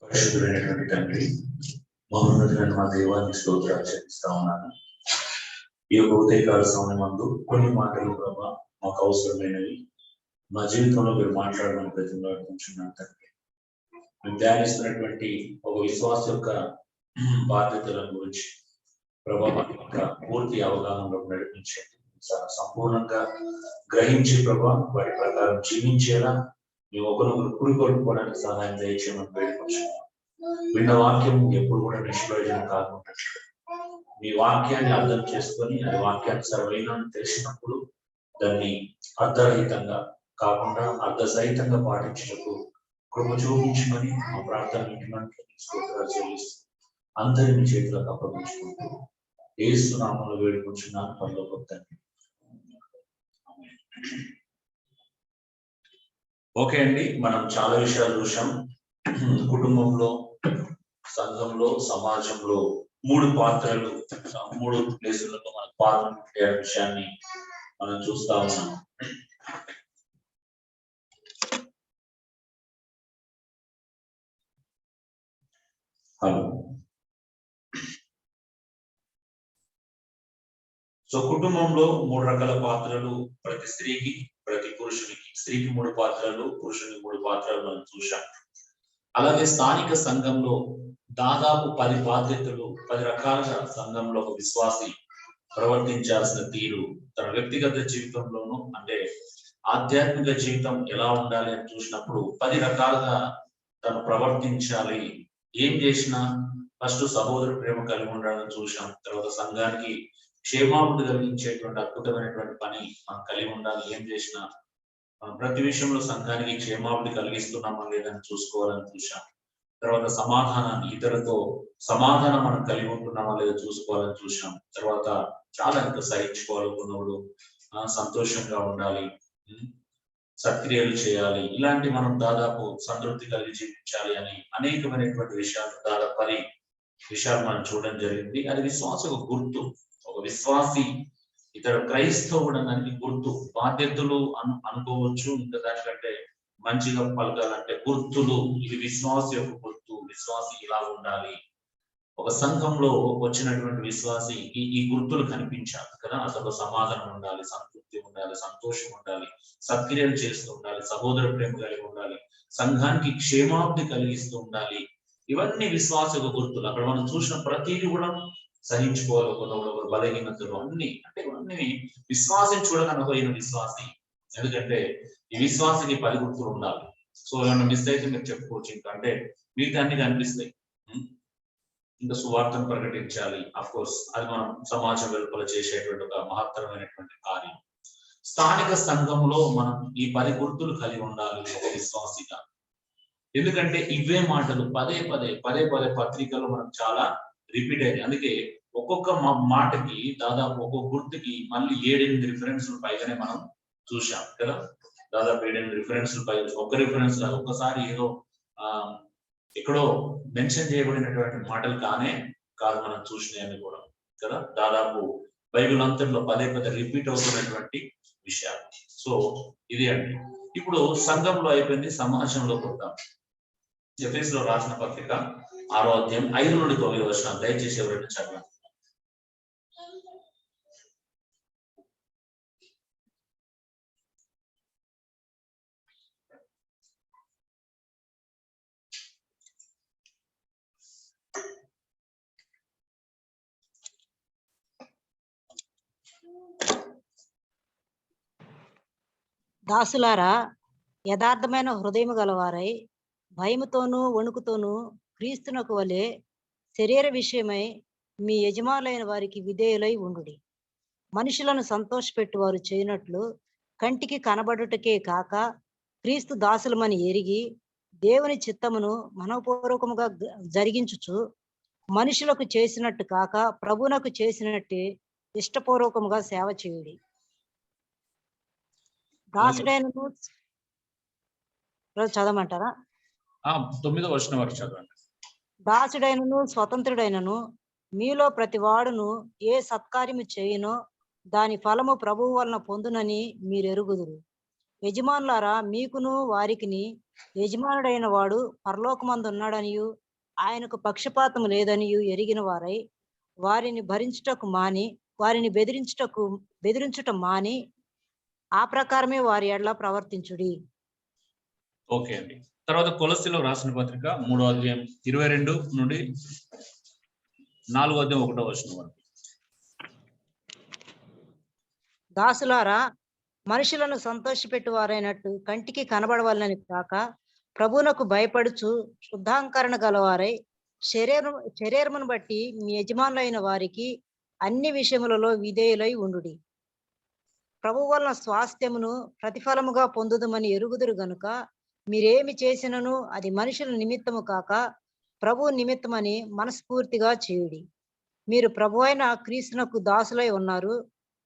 పరిశుద్ధుడైనటువంటి తండ్రి, మహోన్నతుడైన మా దేవానికి స్తోత్రాలు చెల్లిస్తా ఉన్నాను. ఈ యొక్క ఉదయకాల సమయం మందు కొన్ని మాటలు ప్రభా మాకు అవసరమైనవి మా జీవితంలో మీరు మాట్లాడమని ప్రతిపాదించున్నాను తండ్రి. మేము ధ్యానిస్తున్నటువంటి ఒక విశ్వాస యొక్క బాధ్యతల గురించి ప్రభా యొక్క పూర్తి అవగాహనలో నడిపించండి. సంపూర్ణంగా గ్రహించి ప్రభా వాటి ప్రకారం జీవించేలా మేము ఒకరినొకరు కూడికొట్టుకోవడానికి సహాయం దయచేయమని వేడుకొచ్చున్నాం. విన్న వాక్యం ఎప్పుడు కూడా నిష్ప్రయోజనం కాకుండా మీ వాక్యాన్ని అర్థం చేసుకొని అది వాక్యానుసరమైన తెలిసినప్పుడు దాన్ని అర్థరహితంగా కాకుండా అర్థసహితంగా పాటించటకు కృప చూపించమని మా ప్రార్థన స్తోత్రాలు చెల్లిస్తూ అందరిని చేతులకు అప్పగించుకుంటూ యేసు నామములో వేడుకొచ్చున్నాను పరలోకపు తండ్రి. ఓకే అండి, మనం చాలా విషయాలు చూసాం. కుటుంబంలో, సంఘంలో, సమాజంలో మూడు పాత్రలు, మూడు ప్లేసులలో మన పాత్ర విషయాన్ని మనం చూస్తా ఉన్నాం. హలో. సో కుటుంబంలో మూడు రకాల పాత్రలు ప్రతి స్త్రీకి, ప్రతి పురుషునికి. స్త్రీకి మూడు పాత్రలు, పురుషునికి మూడు పాత్రలు మనం చూసాం. అలాగే స్థానిక సంఘంలో దాదాపు 10 బాధ్యతలు, 10 రకాలుగా సంఘంలో ఒక విశ్వాసి ప్రవర్తించాల్సిన తీరు తన వ్యక్తిగత జీవితంలోనూ, అంటే ఆధ్యాత్మిక జీవితం ఎలా ఉండాలి అని చూసినప్పుడు 10 రకాలుగా తను ప్రవర్తించాలి. ఏం చేసినా ఫస్ట్ సహోదర ప్రేమ కలిగి ఉండాలని చూసాం. తర్వాత సంఘానికి క్షేమాభివృద్ధి కలిగించేటువంటి అద్భుతమైనటువంటి పని మనం కలిగి ఉండాలి. ఏం చేసినా మనం ప్రతి విషయంలో సంఘానికి క్షేమాభివృద్ధి కలిగిస్తున్నామా లేదని చూసుకోవాలని చూసాం. తర్వాత సమాధానాన్ని, ఇతరులతో సమాధానం మనం కలిగి ఉంటున్నామా లేదా చూసుకోవాలని చూసాం. తర్వాత చాలా ఇంకా సహించుకోవాలనుకున్నప్పుడు సంతోషంగా ఉండాలి, సత్క్రియలు చేయాలి, ఇలాంటి మనం దాదాపు సంతృప్తి కలిగి జీవించాలి అని అనేకమైనటువంటి విషయాలు, దాదాపు 10 విషయాలు మనం చూడడం జరిగింది. అది విశ్వాస ఒక గుర్తు. ఒక విశ్వాసి ఇతర క్రైస్తవుడానికి గుర్తు. బాధ్యతలు అనుకోవచ్చు, ఇంకా దానికంటే మంచిగా పలకాలంటే గుర్తులు. ఇది విశ్వాస యొక్క గుర్తు. విశ్వాసి ఇలా ఉండాలి. ఒక సంఘంలో వచ్చినటువంటి విశ్వాసి ఈ గుర్తులు కనిపించాలి కదా. అసలు సమాధానం ఉండాలి, సంతృప్తి ఉండాలి, సంతోషం ఉండాలి, సత్క్రియలు చేస్తూ ఉండాలి, సహోదర ప్రేమ కలిగి ఉండాలి, సంఘానికి క్షేమాభివృద్ధి కలిగిస్తూ ఉండాలి. ఇవన్నీ విశ్వాస యొక్క గుర్తులు. అక్కడ మనం చూసిన ప్రతిదీ కూడా సహించుకోవాలి. ఒకరు బలహీనతలు అన్ని, అంటే ఇవన్నీ విశ్వాసం చూడకనపోయిన విశ్వాసి. ఎందుకంటే ఈ విశ్వాసకి 10 గుర్తులు ఉండాలి. సో ఏమన్నా మిస్ అయితే మీరు చెప్పుకోవచ్చు. ఇంకా అంటే మీకు అన్ని కనిపిస్తాయి. ఇంకా సువార్తను ప్రకటించాలి. అఫ్ కోర్స్ అది మనం సమాజం వెలుపల చేసేటువంటి ఒక మహత్తరమైనటువంటి కార్యం. స్థానిక సంఘంలో మనం ఈ 10 గుర్తులు కలిగి ఉండాలి ఒక విశ్వాసిగా. ఎందుకంటే ఇవే మాటలు పదే పదే పత్రికలో మనం చాలా రిపీట్ అయ్యాయి. అందుకే ఒక్కొక్క మాటకి దాదాపు ఒక్కొక్క గుర్తుకి మళ్ళీ 7-8 రిఫరెన్స్లు పైగానే మనం చూసాం కదా. దాదాపు 7-8 రిఫరెన్స్లు పైగా, ఒక రిఫరెన్స్ కాదు, ఒక్కసారి ఏదో ఎక్కడో మెన్షన్ చేయబడినటువంటి మాటలు కాదు మనం చూసినవి కూడా కదా. దాదాపు బైబిల్ అంతట్లో పదే రిపీట్ అవుతున్నటువంటి విషయాలు. సో ఇది అండి. ఇప్పుడు సంఘంలో అయిపోయింది, సమాజంలో కొద్దాం. ఎఫెసీయులో రాసిన పత్రిక 6వ అధ్యాయం 5 నుండి 9 వచనాలు దయచేసి ఎవరైనా చదవండి. దాసులారా, యథార్థమైన హృదయము గలవారై భయముతోనూ వణుకుతోనూ క్రీస్తునకు వలె శరీర విషయమై మీ యజమానులైన వారికి విధేయులై ఉండుడి. మనుషులను సంతోషపెట్టువారు చేయనట్లు కంటికి కనబడుటకే కాక క్రీస్తు దాసులమని ఎరిగి దేవుని చిత్తమును మనపూర్వకముగా జరిగించుచు మనుషులకు చేసినట్టు కాక ప్రభువునకు చేసినట్టే ఇష్టపూర్వకముగా సేవ చేయుడి. దాసుడైనను చదవమంటారా? 9వ వచనం వరకు చదవండి. దాసుడైనను స్వతంత్రుడైనను మీలో ప్రతి వాడును ఏ సత్కార్యము చేయునో దాని ఫలము ప్రభువు వలన పొందునని మీరెరుగుదురు. యజమానులారా, మీకును వారికిని యజమానుడైన వాడు పరలోకమందు ఉన్నాడనియు ఆయనకు పక్షపాతం లేదనియు ఎరిగిన వారై వారిని బెదిరించుట మాని ఆ ప్రకారమే వారి ఎడల ప్రవర్తించుడి. ఓకే అండి. తర్వాత కొలస్సీలో రాసిన పత్రిక 3వ అధ్యాయం 22 నుండి 4వ అధ్యాయం 1వ వచనం వరకు. దాసులారా, మనుషులను సంతోషపెట్టువారైనట్టు కంటికి కనబడవలనని కాక ప్రభువునకు భయపడుచు శుద్ధాంకరణ గలవారై శరీరమును బట్టి మీ యజమానులైన వారికి అన్ని విషయములలో విధేయులై ఉండుడి. ప్రభు వలన స్వాస్థ్యమును ప్రతిఫలముగా పొందుదమని ఎరుగుదురు గనుక మీరేమి చేసినను అది మనుషుల నిమిత్తము కాక ప్రభు నిమిత్తమని మనస్ఫూర్తిగా చేయుడి. మీరు ప్రభు అయిన క్రీస్తునకు దాసులై ఉన్నారు.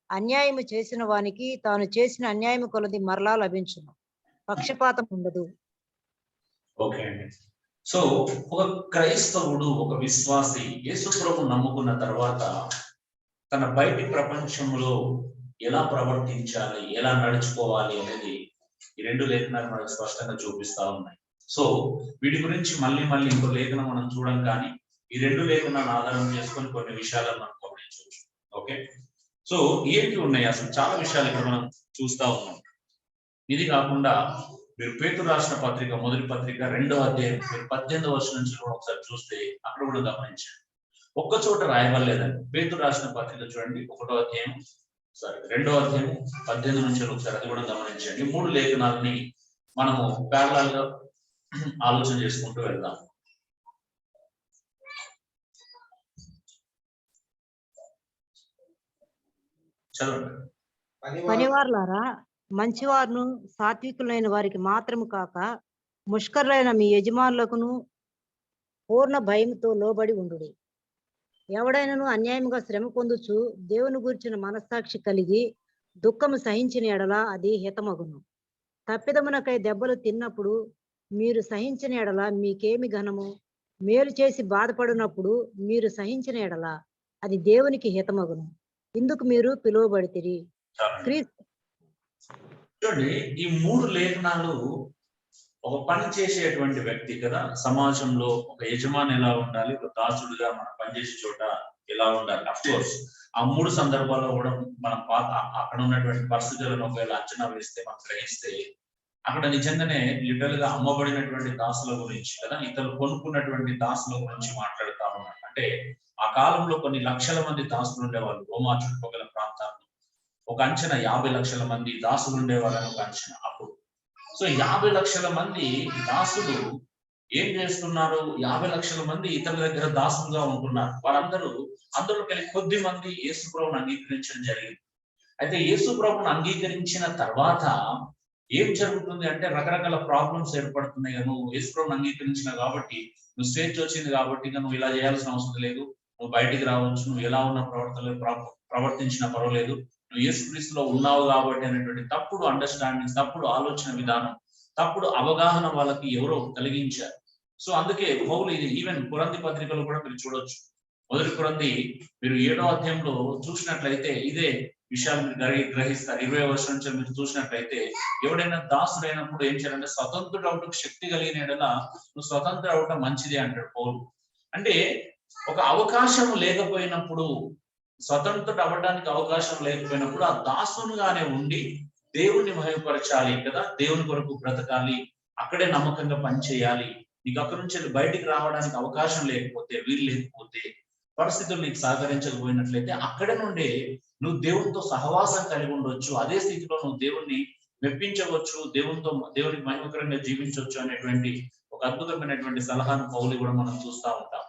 అన్యాయము చేసిన వానికి తాను చేసిన అన్యాయము కొలది మరలా లభించును. పక్షపాతం ఉండదు. ఓకే అండి. సో ఒక క్రైస్తవుడు, ఒక విశ్వాసి యేసు ప్రభు నమ్ముకున్న తర్వాత తన బయటి ప్రపంచంలో ఎలా ప్రవర్తించాలి, ఎలా నడుచుకోవాలి అనేది ఈ 2 లేఖనాలు మనకు స్పష్టంగా చూపిస్తా ఉన్నాయి. సో వీటి గురించి మళ్ళీ ఇంకో లేఖనం మనం చూడం, కానీ ఈ 2 లేఖనాలను ఆధారం చేసుకొని కొన్ని విషయాలను మనం గమనించవచ్చు. ఓకే, సో ఏంటి ఉన్నాయి అసలు చాలా విషయాలు ఇక్కడ మనం చూస్తా ఉన్నాం. ఇది కాకుండా మీరు పేతురు రాసిన పత్రిక, మొదటి పత్రిక 2వ అధ్యాయం 18వ వచనం నుంచి కూడా ఒకసారి చూస్తే అక్కడ కూడా గమనించండి. ఒక్క చోట రాయవలేదండి. పేతురు రాసిన పత్రిక చూడండి, 2వ అధ్యాయం 18 నుంచి ఒకసారి అది కూడా గమనించండి. 3 లేఖనాలని మనము ప్యారలల్ గా ఆలోచన చేసుకుంటూ వెళ్దాం. చదవండి. పనివారులారా, మంచివారును సాత్వికులైన వారికి మాత్రము కాక ముష్కరులైన మీ యజమానులకును పూర్ణ భయముతో లోబడి ఉండుడి. ఎవడైనను అన్యాయముగా శ్రమ పొందుచు దేవుని గురించిన మనస్సాక్షి కలిగి దుఃఖము సహించిన ఎడల అది హితమగును. తప్పిదమునకై దెబ్బలు తిన్నప్పుడు మీరు సహించిన ఎడల మీకేమి ఘనము? మేలు చేసి బాధపడినప్పుడు మీరు సహించిన ఎడల అది దేవునికి హితమగును. ఇందుకు మీరు పిలువబడితిరి. చూడండి, ఈ 3 లేఖనాలు ఒక పని చేసేటువంటి వ్యక్తి కదా, సమాజంలో ఒక యజమాని ఎలా ఉండాలి, ఒక దాసుడుగా మనం పనిచేసే చోట ఎలా ఉండాలి. అఫ్ కోర్స్ ఆ 3 సందర్భాల్లో కూడా మనం అక్కడ ఉన్నటువంటి పరిస్థితులను ఒకవేళ అంచనా వేస్తే, మనం గ్రహిస్తే అక్కడ నిజంగానే లిటరల్ గా అమ్మబడినటువంటి దాసుల గురించి కదా, ఇతరులు కొనుక్కున్నటువంటి దాసుల గురించి మాట్లాడుతా ఉన్నారు. అంటే ఆ కాలంలో కొన్ని లక్షల మంది దాసులు ఉండేవాళ్ళు. రోమా చుట్టుపక్కల ప్రాంతాల్లో ఒక అంచనా 50 లక్షల మంది దాసులు ఉండేవాళ్ళని ఒక అంచనా అప్పుడు. సో 50 లక్షల మంది దాసులు ఏం చేస్తున్నారు? 50 లక్షల మంది ఇతరుల దగ్గర దాసులుగా ఉంటున్నారు. అందులో కొద్ది మంది యేసు ప్రభువును అంగీకరించడం జరిగింది. అయితే యేసు ప్రభువును అంగీకరించిన తర్వాత ఏం జరుగుతుంది అంటే రకరకాల ప్రాబ్లమ్స్ ఏర్పడుతున్నాయి. నువ్వు యేసు ప్రభువును అంగీకరించిన కాబట్టి, నువ్వు స్వేచ్ఛ వచ్చింది కాబట్టి నువ్వు ఇలా చేయాల్సిన అవసరం లేదు, నువ్వు బయటికి రావచ్చు, నువ్వు ఎలా ఉన్న ప్రవర్తించినా పర్వాలేదు, నువ్వు యేసుక్రీస్తులో ఉన్నావు కాబట్టి అనేటువంటి తప్పుడు అండర్స్టాండింగ్, తప్పుడు ఆలోచన విధానం, తప్పుడు అవగాహన వాళ్ళకి ఎవరో కలిగించారు. సో అందుకే పౌలు ఇది ఈవెన్ కొరింథీ పత్రికలో కూడా మీరు చూడొచ్చు. మొదటి కొరింథీ మీరు 7వ అధ్యాయంలో చూసినట్లయితే ఇదే విషయాలు మీరు గ్రహిస్తారు. 20వ వచనం నుంచి మీరు చూసినట్లయితే ఎవడైనా దాసుడైనప్పుడు ఏం చేయాలంటే స్వతంత్రుడు అవటకు శక్తి కలిగిన ఎడల నువ్వు స్వతంత్ర అవటం మంచిది అంటాడు పౌలు. అంటే ఒక అవకాశం లేకపోయినప్పుడు, స్వతంత్రుడు అవ్వడానికి అవకాశం లేకపోయినప్పుడు ఆ దాసునిగానే ఉండి దేవుణ్ణి మహిమపరచాలి కదా, దేవుని కొరకు బ్రతకాలి, అక్కడే నమ్మకంగా పనిచేయాలి. నీకు అక్కడి నుంచి బయటికి రావడానికి అవకాశం లేకపోతే, వీలు లేకపోతే, పరిస్థితులు నీకు సహకరించకపోయినట్లయితే అక్కడి నుండే నువ్వు దేవునితో సహవాసం కలిగి ఉండొచ్చు. అదే స్థితిలో నువ్వు దేవుణ్ణి మెప్పించవచ్చు, దేవునికి మహిమకరంగా జీవించవచ్చు అనేటువంటి ఒక అద్భుతమైనటువంటి సలహాను పౌలు కూడా మనం చూస్తూ ఉంటాం.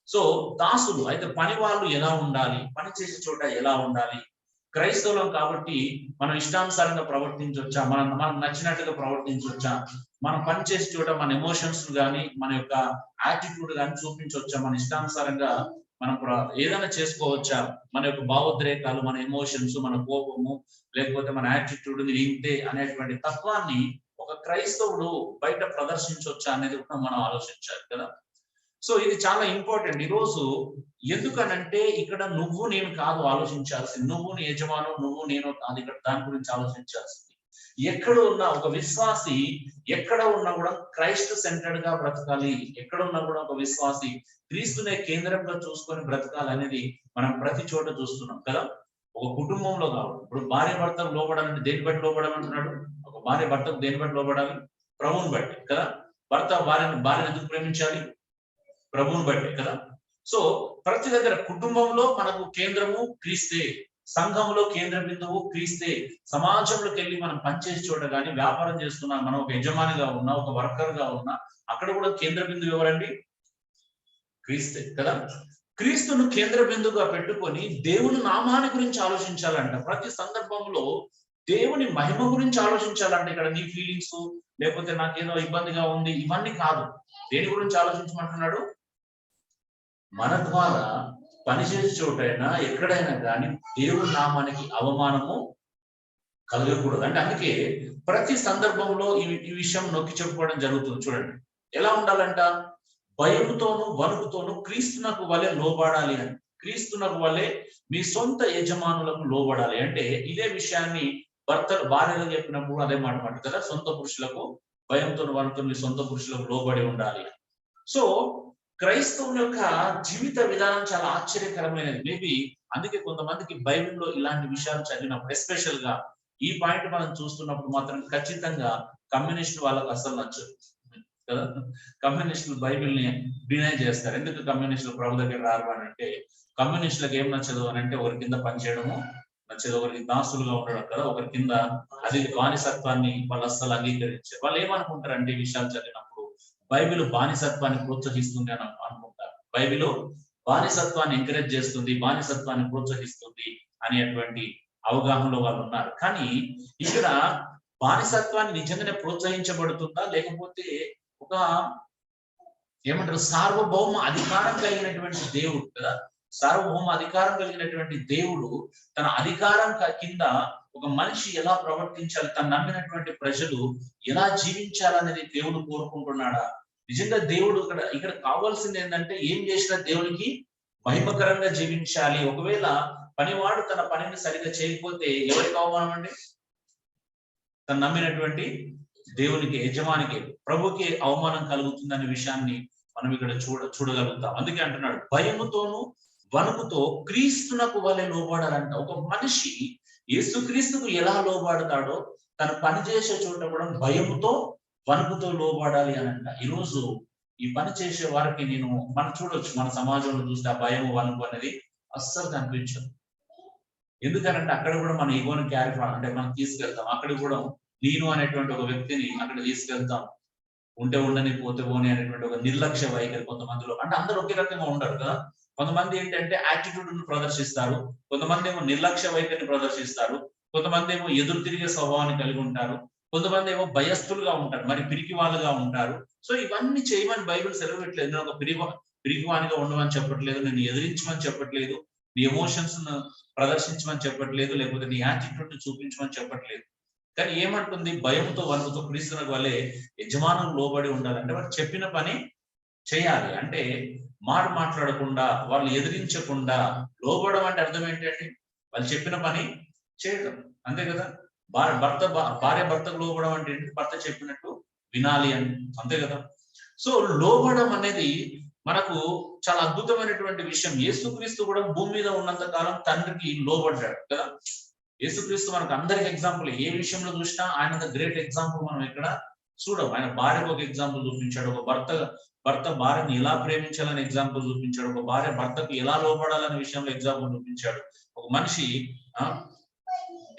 సో దాసులు అయితే పని వాళ్ళు ఎలా ఉండాలి, పని చేసే చోట ఎలా ఉండాలి? క్రైస్తవులం కాబట్టి మనం ఇష్టానుసారంగా ప్రవర్తించవచ్చా, మనకు నచ్చినట్టుగా ప్రవర్తించవచ్చా, మనం పని చేసే చోట మన ఎమోషన్స్ కానీ మన యొక్క యాటిట్యూడ్ కానీ చూపించవచ్చా, మన ఇష్టానుసారంగా మనం ఏదైనా చేసుకోవచ్చా, మన యొక్క భావోద్రేకాలు, మన ఎమోషన్స్, మన కోపము, లేకపోతే మన యాటిట్యూడ్ ఇంతే అనేటువంటి తత్వాన్ని ఒక క్రైస్తవుడు బయట ప్రదర్శించవచ్చా అనేది కూడా మనం ఆలోచించాలి కదా. సో ఇది చాలా ఇంపార్టెంట్ ఈరోజు. ఎందుకనంటే ఇక్కడ నువ్వు నేను కాదు ఆలోచించాల్సింది, నువ్వు నీ యజమాను, నువ్వు నేను కాదు ఇక్కడ దాని గురించి ఆలోచించాల్సింది. ఎక్కడ ఉన్న ఒక విశ్వాసి ఎక్కడ ఉన్నా కూడా క్రైస్ట్ సెంటర్డ్ గా బ్రతకాలి. ఎక్కడ ఉన్నా కూడా ఒక విశ్వాసి క్రీస్తునే కేంద్రంగా చూసుకొని బ్రతకాలి అనేది మనం ప్రతి చోట చూస్తున్నాం కదా. ఒక కుటుంబంలో కావాలి, ఇప్పుడు భార్య భర్తకు లోబడాలంటే దేని బట్టి లోబడాలంటున్నాడు? ఒక భార్య భర్తకు దేని బట్టి లోబడాలి? ప్రభువుని బట్టి కదా. భర్త భార్యను ఎందుకు ప్రేమించాలి? ప్రభువుని బట్టి కదా. సో ప్రతి దగ్గర కుటుంబంలో మనకు కేంద్రము క్రీస్తే, సంఘంలో కేంద్ర బిందువు క్రీస్తే, సమాజంలోకి వెళ్ళి మనం పనిచేసే చోట కానీ వ్యాపారం చేస్తున్నా, మనం ఒక యజమానిగా ఉన్నా, ఒక వర్కర్ గా ఉన్నా, అక్కడ కూడా కేంద్ర బిందువు ఎవరండి? క్రీస్తే కదా. క్రీస్తును కేంద్ర బిందువుగా పెట్టుకొని దేవుని నామాన్ని గురించి ఆలోచించాలంట. ప్రతి సందర్భంలో దేవుని మహిమ గురించి ఆలోచించాలంటే ఇక్కడ నీ ఫీలింగ్స్ లేకపోతే నాకేదో ఇబ్బందిగా ఉంది ఇవన్నీ కాదు. దేని గురించి ఆలోచించమంటున్నాడు? మన ద్వారా పనిచేసే చోటైనా ఎక్కడైనా కానీ దేవుని నామానికి అవమానము కలగకూడదు. అంటే అందుకే ప్రతి సందర్భంలో ఈ విషయం నొక్కి చెప్పుకోవడం జరుగుతుంది. చూడండి ఎలా ఉండాలంట? భయముతోను వణుకుతోను క్రీస్తునకు వలె లోబడాలి అని. క్రీస్తునకు వలె మీ సొంత యజమానులకు లోబడాలి అంటే ఇదే విషయాన్ని భర్తలు భార్యలు చెప్పినప్పుడు అదే మాట కదా. సొంత పురుషులకు భయంతో వణుకుతో మీ సొంత పురుషులకు లోబడి ఉండాలి. సో క్రైస్తవుల యొక్క జీవిత విధానం చాలా ఆశ్చర్యకరమైనది. మేబీ అందుకే కొంతమందికి బైబిల్లో ఇలాంటి విషయాలు చదివినప్పుడు, ఎస్పెషల్ గా ఈ పాయింట్ మనం చూస్తున్నప్పుడు మాత్రం ఖచ్చితంగా కమ్యూనిస్ట్ వాళ్ళకు అసలు నచ్చదు కదా. కమ్యూనిస్టులు బైబిల్ని డినై చేస్తారు. ఎందుకు కమ్యూనిస్టులు ప్రభు దగ్గర రారు అని అంటే, కమ్యూనిస్టులకు ఏం నచ్చదు అని అంటే ఒకరి కింద పనిచేయడము నచ్చదు, ఒకరికి దాసులుగా ఉండడం కదా, ఒకరి కింద అది బానిసత్వాన్ని వాళ్ళు అస్సలు అంగీకరించారు. వాళ్ళు ఏమనుకుంటారంటే ఈ విషయాలు చదివినప్పుడు బైబిల్ బానిసత్వాన్ని ప్రోత్సహిస్తుంది అని అనుకుంటారు. బైబిల్ బానిసత్వాన్ని ఎంకరేజ్ చేస్తుంది, బానిసత్వాన్ని ప్రోత్సహిస్తుంది అనేటువంటి అవగాహనలో వాళ్ళు ఉన్నారు. కానీ ఇక్కడ బానిసత్వాన్ని నిజంగానే ప్రోత్సహించబడుతుందా, లేకపోతే ఒక ఏమంటారు సార్వభౌమ అధికారం కలిగినటువంటి దేవుడు కదా, సార్వభౌమ అధికారం కలిగినటువంటి దేవుడు తన అధికారం కింద ఒక మనిషి ఎలా ప్రవర్తించాలి, తను నమ్మినటువంటి ప్రజలు ఎలా జీవించాలనేది దేవుడు కోరుకుంటున్నాడా? నిజంగా దేవుడు ఇక్కడ కావాల్సింది ఏంటంటే ఏం చేసినా దేవునికి మహిమకరంగా జీవించాలి. ఒకవేళ పనివాడు తన పనిని సరిగ్గా చేయకపోతే ఎవరికి అవమానం అండి? తను నమ్మినటువంటి దేవునికి, యజమానికి, ప్రభుకి అవమానం కలుగుతుందనే విషయాన్ని మనం ఇక్కడ చూడగలుగుతాం. అందుకే అంటున్నాడు భయముతోను వణుకుతో క్రీస్తునకు వలె లోబడాలంట. ఒక మనిషి యేసుక్రీస్తుకు ఎలా లోబడతాడో తను పనిచేసే చోట కూడా భయముతో వణుకుతో లోబడాలి అని అంట. ఈరోజు ఈ పని చేసే వారికి మనం చూడొచ్చు, మన సమాజంలో చూస్తే ఆ భయం వణుకు అనేది అస్సలు కనిపించదు. ఎందుకనంటే అక్కడ కూడా మన ఈగోని క్యారీ అంటే మనం తీసుకెళ్తాం. అక్కడ కూడా నేను అనేటువంటి ఒక వ్యక్తిని అక్కడ తీసుకెళ్తాం. ఉంటే ఉండని పోతే పోని అనేటువంటి ఒక నిర్లక్ష్య వైఖరి కొంతమందిలో. అంటే అందరూ ఒకే రకంగా ఉండరు కదా. కొంతమంది ఏంటంటే యాటిట్యూడ్ ను ప్రదర్శిస్తారు, కొంతమంది ఏమో నిర్లక్ష్య వైఖరిని ప్రదర్శిస్తారు, కొంతమంది ఏమో ఎదురు తిరిగే స్వభావాన్ని కలిగి ఉంటారు, కొంతమంది ఏమో భయస్థులుగా ఉంటారు, మరి పిరికి వాళ్ళుగా ఉంటారు. సో ఇవన్నీ చేయమని బైబిల్ సెలవు పెట్టలేదు. నేను ఒక పిరికివానిగా ఉండమని చెప్పట్లేదు, నేను ఎదిరించమని చెప్పట్లేదు, నీ ఎమోషన్స్ ను ప్రదర్శించమని చెప్పట్లేదు, లేకపోతే నీ యాటిట్యూడ్ ను చూపించమని చెప్పట్లేదు. కానీ ఏమంటుంది? భయంతో వణుకుతో క్రీస్తునకు వలె యజమానులు లోబడి ఉండాలంటే వాళ్ళు చెప్పిన పని చేయాలి. అంటే మాట్లాడకుండా, వాళ్ళు ఎదిరించకుండా లోబడడం అంటే అర్థం ఏంటంటే వాళ్ళు చెప్పిన పని చేయడం, అంతే కదా. భార్య భర్తకు లోబడడం అంటే భర్త చెప్పినట్టు వినాలి అని, అంతే కదా. సో లోబడడం అనేది మనకు చాలా అద్భుతమైనటువంటి విషయం. యేసుక్రీస్తు కూడా భూమి మీద ఉన్నంత కాలం తండ్రికి లోబడ్డాడు కదా. యేసుక్రీస్తు మనకు అందరికి ఎగ్జాంపుల్. ఏ విషయంలో చూసినా ఆయన గ్రేట్ ఎగ్జాంపుల్ మనం ఎక్కడ చూడం. ఆయన భార్యకు ఒక ఎగ్జాంపుల్ చూపించాడు, ఒక భర్త భార్యను ఎలా ప్రేమించాలని ఎగ్జాంపుల్ చూపించాడు, ఒక భార్య భర్తకు ఎలా లోబడాలనే విషయంలో ఎగ్జాంపుల్ చూపించాడు, ఒక మనిషి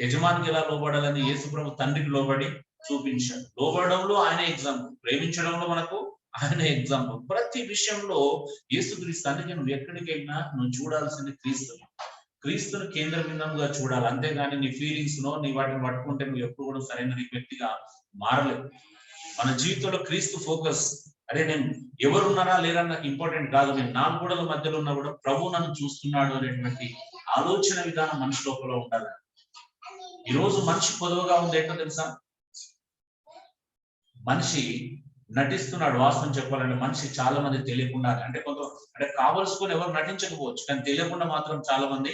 యజమానికి ఎలా లోబడాలని యేసుప్రభు తండ్రికి లోబడి చూపించాడు. లోబడడంలో ఆయన ఎగ్జాంపుల్, ప్రేమించడంలో మనకు ఆయన ఎగ్జాంపుల్. ప్రతి విషయంలో యేసుక్రీస్తు. అందుకే నువ్వు ఎక్కడికైనా నువ్వు చూడాల్సింది క్రీస్తును కేంద్ర బిందువుగా చూడాలి. అంతేగాని నీ ఫీలింగ్స్ నో నీ వాటిని పట్టుకుంటే నువ్వు ఎప్పుడు కూడా సరైన వ్యక్తిగా మారలేవు. మన జీవితంలో క్రీస్తు ఫోకస్. అరే నేను ఎవరున్నారా లేరన్న ఇంపార్టెంట్ కాదు, నేను నాలుగు గోడల మధ్యలో ఉన్నా కూడా ప్రభు నన్ను చూస్తున్నాడు అనేటువంటి ఆలోచన విధానం మనిషి లోపల ఉండాలి. ఈ రోజు మనిషి పొదవుగా ఉంది ఏంటో తెలుసా? మనిషి నటిస్తున్నాడు. వాస్తవం చెప్పాలంటే మనిషి చాలా మంది తెలియకుండా, అంటే కావలసుకొని ఎవరు నటించకపోవచ్చు, కానీ తెలియకుండా మాత్రం చాలా మంది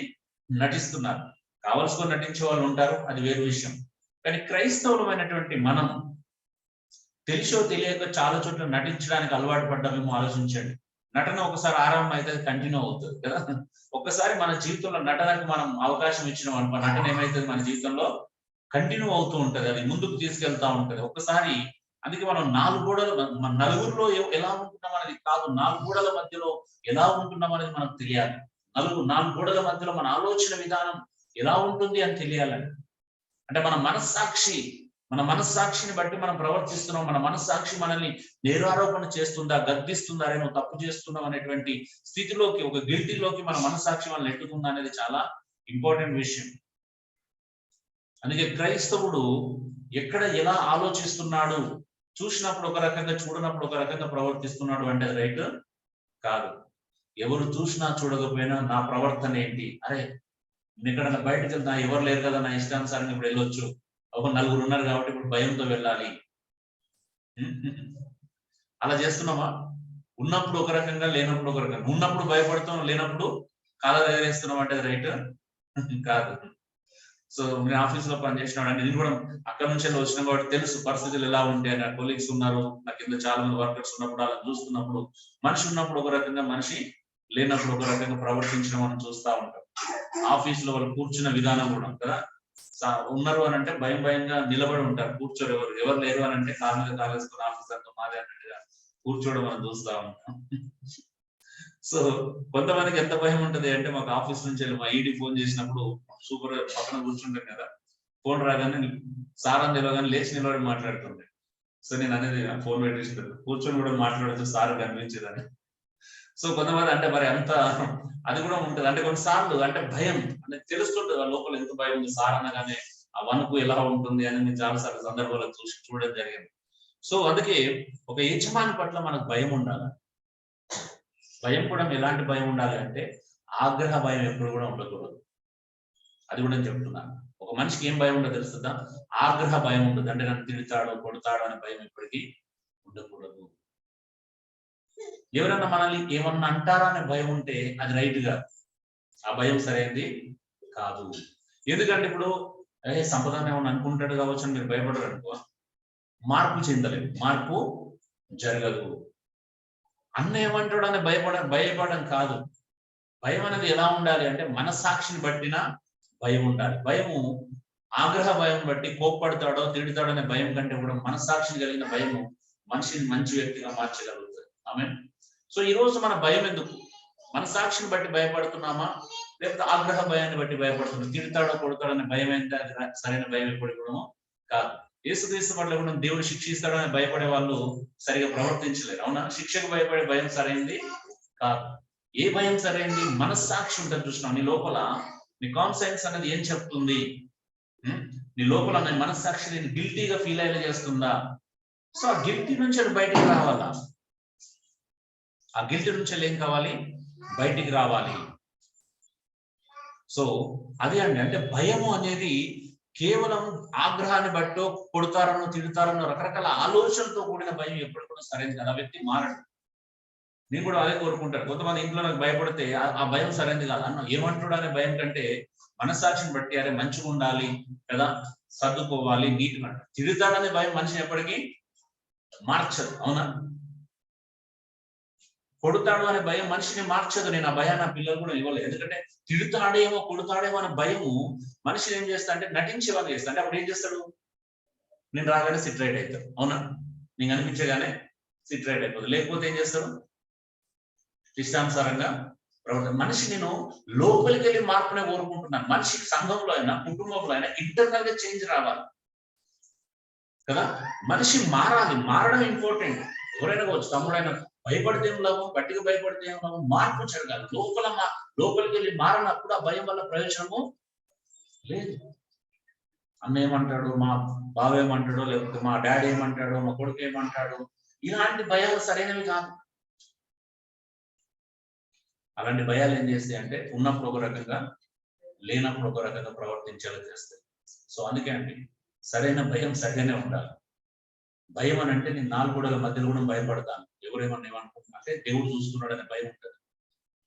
నటిస్తున్నారు. కావలసుకొని నటించే వాళ్ళు ఉంటారు, అది వేరు విషయం. కానీ క్రైస్తవులమైనటువంటి మనం తెలిసో తెలియక చాలా చోట్ల నటించడానికి అలవాటు పడ్డామేమో ఆలోచించండి. నటన ఒకసారి ఆరంభం అయితే కంటిన్యూ అవుతుంది కదా. ఒక్కసారి మన జీవితంలో నటనకు మనం అవకాశం ఇచ్చినాం అనుకో, నటన ఏమైతుంది మన జీవితంలో కంటిన్యూ అవుతూ ఉంటది, అది ముందుకు తీసుకెళ్తా ఉంటది. ఒక్కసారి అందుకే మనం మన నలుగురిలో ఎలా ఉంటున్నాం అనేది కాదు, 4 గోడల మధ్యలో ఎలా ఉంటున్నాం అనేది మనకు తెలియాలి. 4 గోడల మధ్యలో మన ఆలోచన విధానం ఎలా ఉంటుంది అని తెలియాలండి. అంటే మన మనస్సాక్షిని బట్టి మనం ప్రవర్తిస్తున్నాం, మన మనస్సాక్షి మనల్ని నేరారోపణ చేస్తుందా, గద్దిస్తుందా, నువ్వు తప్పు చేస్తున్నావు అనేటువంటి స్థితిలోకి, ఒక గిల్టీలోకి మన మనస్సాక్షి మనల్ని నెట్టుతుందా అనేది చాలా ఇంపార్టెంట్ విషయం. అందుకే క్రైస్తవుడు ఎక్కడ ఎలా ఆలోచిస్తున్నాడు, చూసినప్పుడు ఒక రకంగా, చూడనప్పుడు ఒక రకంగా ప్రవర్తిస్తున్నాడు అంటే అది రైట్ కాదు. ఎవరు చూసినా చూడకపోయినా నా ప్రవర్తన ఏంటి, అరే నేను ఎక్కడన్నా బయటకు వెళ్తా, ఎవరు లేరు కదా, నా ఇష్టానుసారంగా ఇప్పుడు వెళ్ళొచ్చు, ఒక 4 ఉన్నారు కాబట్టి ఇప్పుడు భయంతో వెళ్ళాలి, అలా చేస్తున్నామా? ఉన్నప్పుడు ఒక రకంగా, లేనప్పుడు ఒక రకంగా. ఉన్నప్పుడు భయపడతాం, లేనప్పుడు కాళ్ళ ఎగరేస్తున్నాం అంటే అది రైట్ కాదు. సో నేను ఆఫీస్ లో పనిచేసినాడు అంటే, నేను కూడా అక్కడ నుంచి వచ్చిన కాబట్టి తెలుసు పరిస్థితులు ఎలా ఉంటాయి. నా కొలీగ్స్ ఉన్నారు, నా కింద చాలా మంది వర్కర్స్ ఉన్నప్పుడు, అలా చూస్తున్నప్పుడు మనిషి ఉన్నప్పుడు ఒక రకంగా, మనిషి లేనప్పుడు ఒక రకంగా ప్రవర్తించడం మనం చూస్తూ ఉంటాం. ఆఫీస్ లో వాళ్ళు కూర్చున్న విధానం కూడా కదా, ఉన్నారు అని అంటే భయంగా నిలబడి ఉంటారు, కూర్చోరు. ఎవరు లేరు అని అంటే కాళ్ళ మీద కాలేసుకుని ఆఫీసర్తో మాదే అన్నట్టుగా కూర్చోవడం మనం చూస్తూ ఉంటాం. సో కొంతమందికి ఎంత భయం ఉంటది అంటే, మాకు ఆఫీస్ నుంచి వెళ్ళి మా ఈడీ ఫోన్ చేసినప్పుడు సూపర్ పక్కన కూర్చుంటాం కదా, ఫోన్ రాగానే సార్ అని తెలియగానే లేచి నిలబడి మాట్లాడుతుంది. సో నేను అనేది ఫోన్ పెట్టిస్తాను, కూర్చొని కూడా మాట్లాడచ్చు సార్ కనిపించేదని. సో కొంతమంది అంటే మరి అంత అది కూడా ఉంటది. అంటే కొన్నిసార్లు అంటే భయం అంటే తెలుస్తుంటది వాళ్ళ లోపల ఎంత భయం ఉంది, సార్ అనగానే ఆ వణుకు ఎలా ఉంటుంది అని నేను చాలాసార్లు సందర్భాలు చూడడం జరిగింది. సో అందుకే ఒక యజమాని పట్ల మనకు భయం ఉండాలి. భయం కూడా ఎలాంటి భయం ఉండాలి అంటే, ఆగ్రహ భయం ఎప్పుడు కూడా ఉండకూడదు. అది కూడా నేను చెప్తున్నాను. ఒక మనిషికి ఏం భయం ఉండదు తెలుస్తుందా? ఆగ్రహ భయం ఉండదు. అంటే నన్ను తిడతాడు, కొడతాడు అనే భయం ఎప్పటికీ ఉండకూడదు. ఎవరన్నా మనల్ని ఏమన్నా అంటారా అనే భయం ఉంటే అది రైట్ కాదు, ఆ భయం సరైనది కాదు. ఎందుకంటే ఇప్పుడు సంపదాన్ని ఏమన్నా అనుకుంటాడు కావచ్చు అని మీరు భయపడరు అనుకో, మార్పు చెందలేదు, మార్పు జరగదు. అన్న ఏమంటాడు అని భయపడడం కాదు. భయం అనేది ఎలా ఉండాలి అంటే, మనస్సాక్షిని బట్టిన భయం ఉండాలి. భయము ఆగ్రహ భయం బట్టి కోప్పడతాడో తిడతాడో అనే భయం కంటే కూడా మనస్సాక్షిని కలిగిన భయము మనిషిని మంచి వ్యక్తిగా మార్చగలుగుతుంది. ఆమేన్. సో ఈ రోజు మన భయం ఎందుకు? మనస్సాక్షిని బట్టి భయపడుతున్నామా, లేకపోతే ఆగ్రహ భయాన్ని బట్టి భయపడుతున్నాం? తిడతాడో కొడతాడో అనే భయం అయితే అది సరైన భయం ఎప్పుడు కూడా కాదు. యేసుక్రీస్తు పట్ల కూడా దేవుడు శిక్షిస్తాడని భయపడే వాళ్ళు సరిగా ప్రవర్తించలేరు, అవునా? శిక్షకు భయపడే భయం సరైనది కాదు. ఏ భయం సరైనది? మనస్సాక్షి ఉంటుంది చూసినావు, నీ లోపల నీ కాన్సెన్స్ అనేది ఏం చెప్తుంది, నీ లోపల నీ మనస్సాక్షి నేను గిల్టీగా ఫీల్ అయ్యేలా చేస్తుందా? సో ఆ గిల్టీ నుంచి అది బయటికి రావాలా, ఆ గిల్టీ నుంచి ఏం కావాలి, బయటికి రావాలి. సో అది అండి, అంటే భయము అనేది కేవలం ఆగ్రహాన్ని బట్టో, కొడతారనో తిడతారనో రకరకాల ఆలోచనలతో కూడిన భయం ఎప్పుడు కూడా సరైనది కదా. వ్యక్తి మారడు. నేను కూడా అదే కోరుకుంటాను. కొంతమంది ఇంట్లో నాకు భయపడితే ఆ భయం సరైనది కాదు. అన్న ఏమంటాడు అనే భయం కంటే మనస్సాక్షిని బట్టి అరే మంచిగా ఉండాలి కదా, సర్దుకోవాలి, నీట్గా తిడతాడనే భయం మనిషిని ఎప్పటికీ మార్చదు, అవునా? కొడతాడు అనే భయం మనిషిని మార్చదు. నేను ఆ భయాన్ని నా పిల్లలు కూడా ఇవ్వలేదు. ఎందుకంటే తిడతాడేమో కొడతాడేమో అనే భయము మనిషిని ఏం చేస్తా అంటే నటించేవాళ్ళు చేస్తా. అంటే అప్పుడు ఏం చేస్తాడు, నేను రాగానే సిట్ రైట్ అవుతాడు, అవునా? నీకు అనిపించగానే సిట్ రైట్ అయిపోతుంది. లేకపోతే ఏం చేస్తాడు, ఇష్టానుసారంగా ప్రవర్తన. మనిషి నేను లోపలికి వెళ్ళి మార్పునే కోరుకుంటున్నాను. మనిషికి సంఘంలో అయినా కుటుంబంలో అయినా ఇంటర్నల్ గా చేంజ్ రావాలి కదా. మనిషి మారాలి, మారడం ఇంపార్టెంట్. ఎవరైనా కావచ్చు, తమ్ముడైనా. భయపడితే ఏం లాభం, గట్టిగా భయపడితే ఏం లాభం? మార్పు జరగాలి. లోపలికి వెళ్ళి మారినప్పుడు ఆ భయం వల్ల ప్రయోజనము లేదు. అన్న ఏమంటాడు, మా బావ ఏమంటాడో, లేకపోతే మా డాడీ ఏమంటాడో, మా కొడుకు ఏమంటాడు, ఇలాంటి భయాలు సరైనవి కాదు. అలాంటి భయాలు ఏం చేస్తాయి అంటే, ఉన్నప్పుడు ఒక రకంగా, లేనప్పుడు ఒక రకంగా ప్రవర్తించేలా చేస్తాయి. సో అందుకే అండి, సరైన భయం సరిగానే ఉండాలి. భయం అని అంటే నేను 4 గోడల మధ్యలో కూడా భయపడతాను, ఎవరేమన్నా ఏమనుకుంటున్నా అంటే దేవుడు చూస్తున్నాడు అనే భయం ఉంటుంది.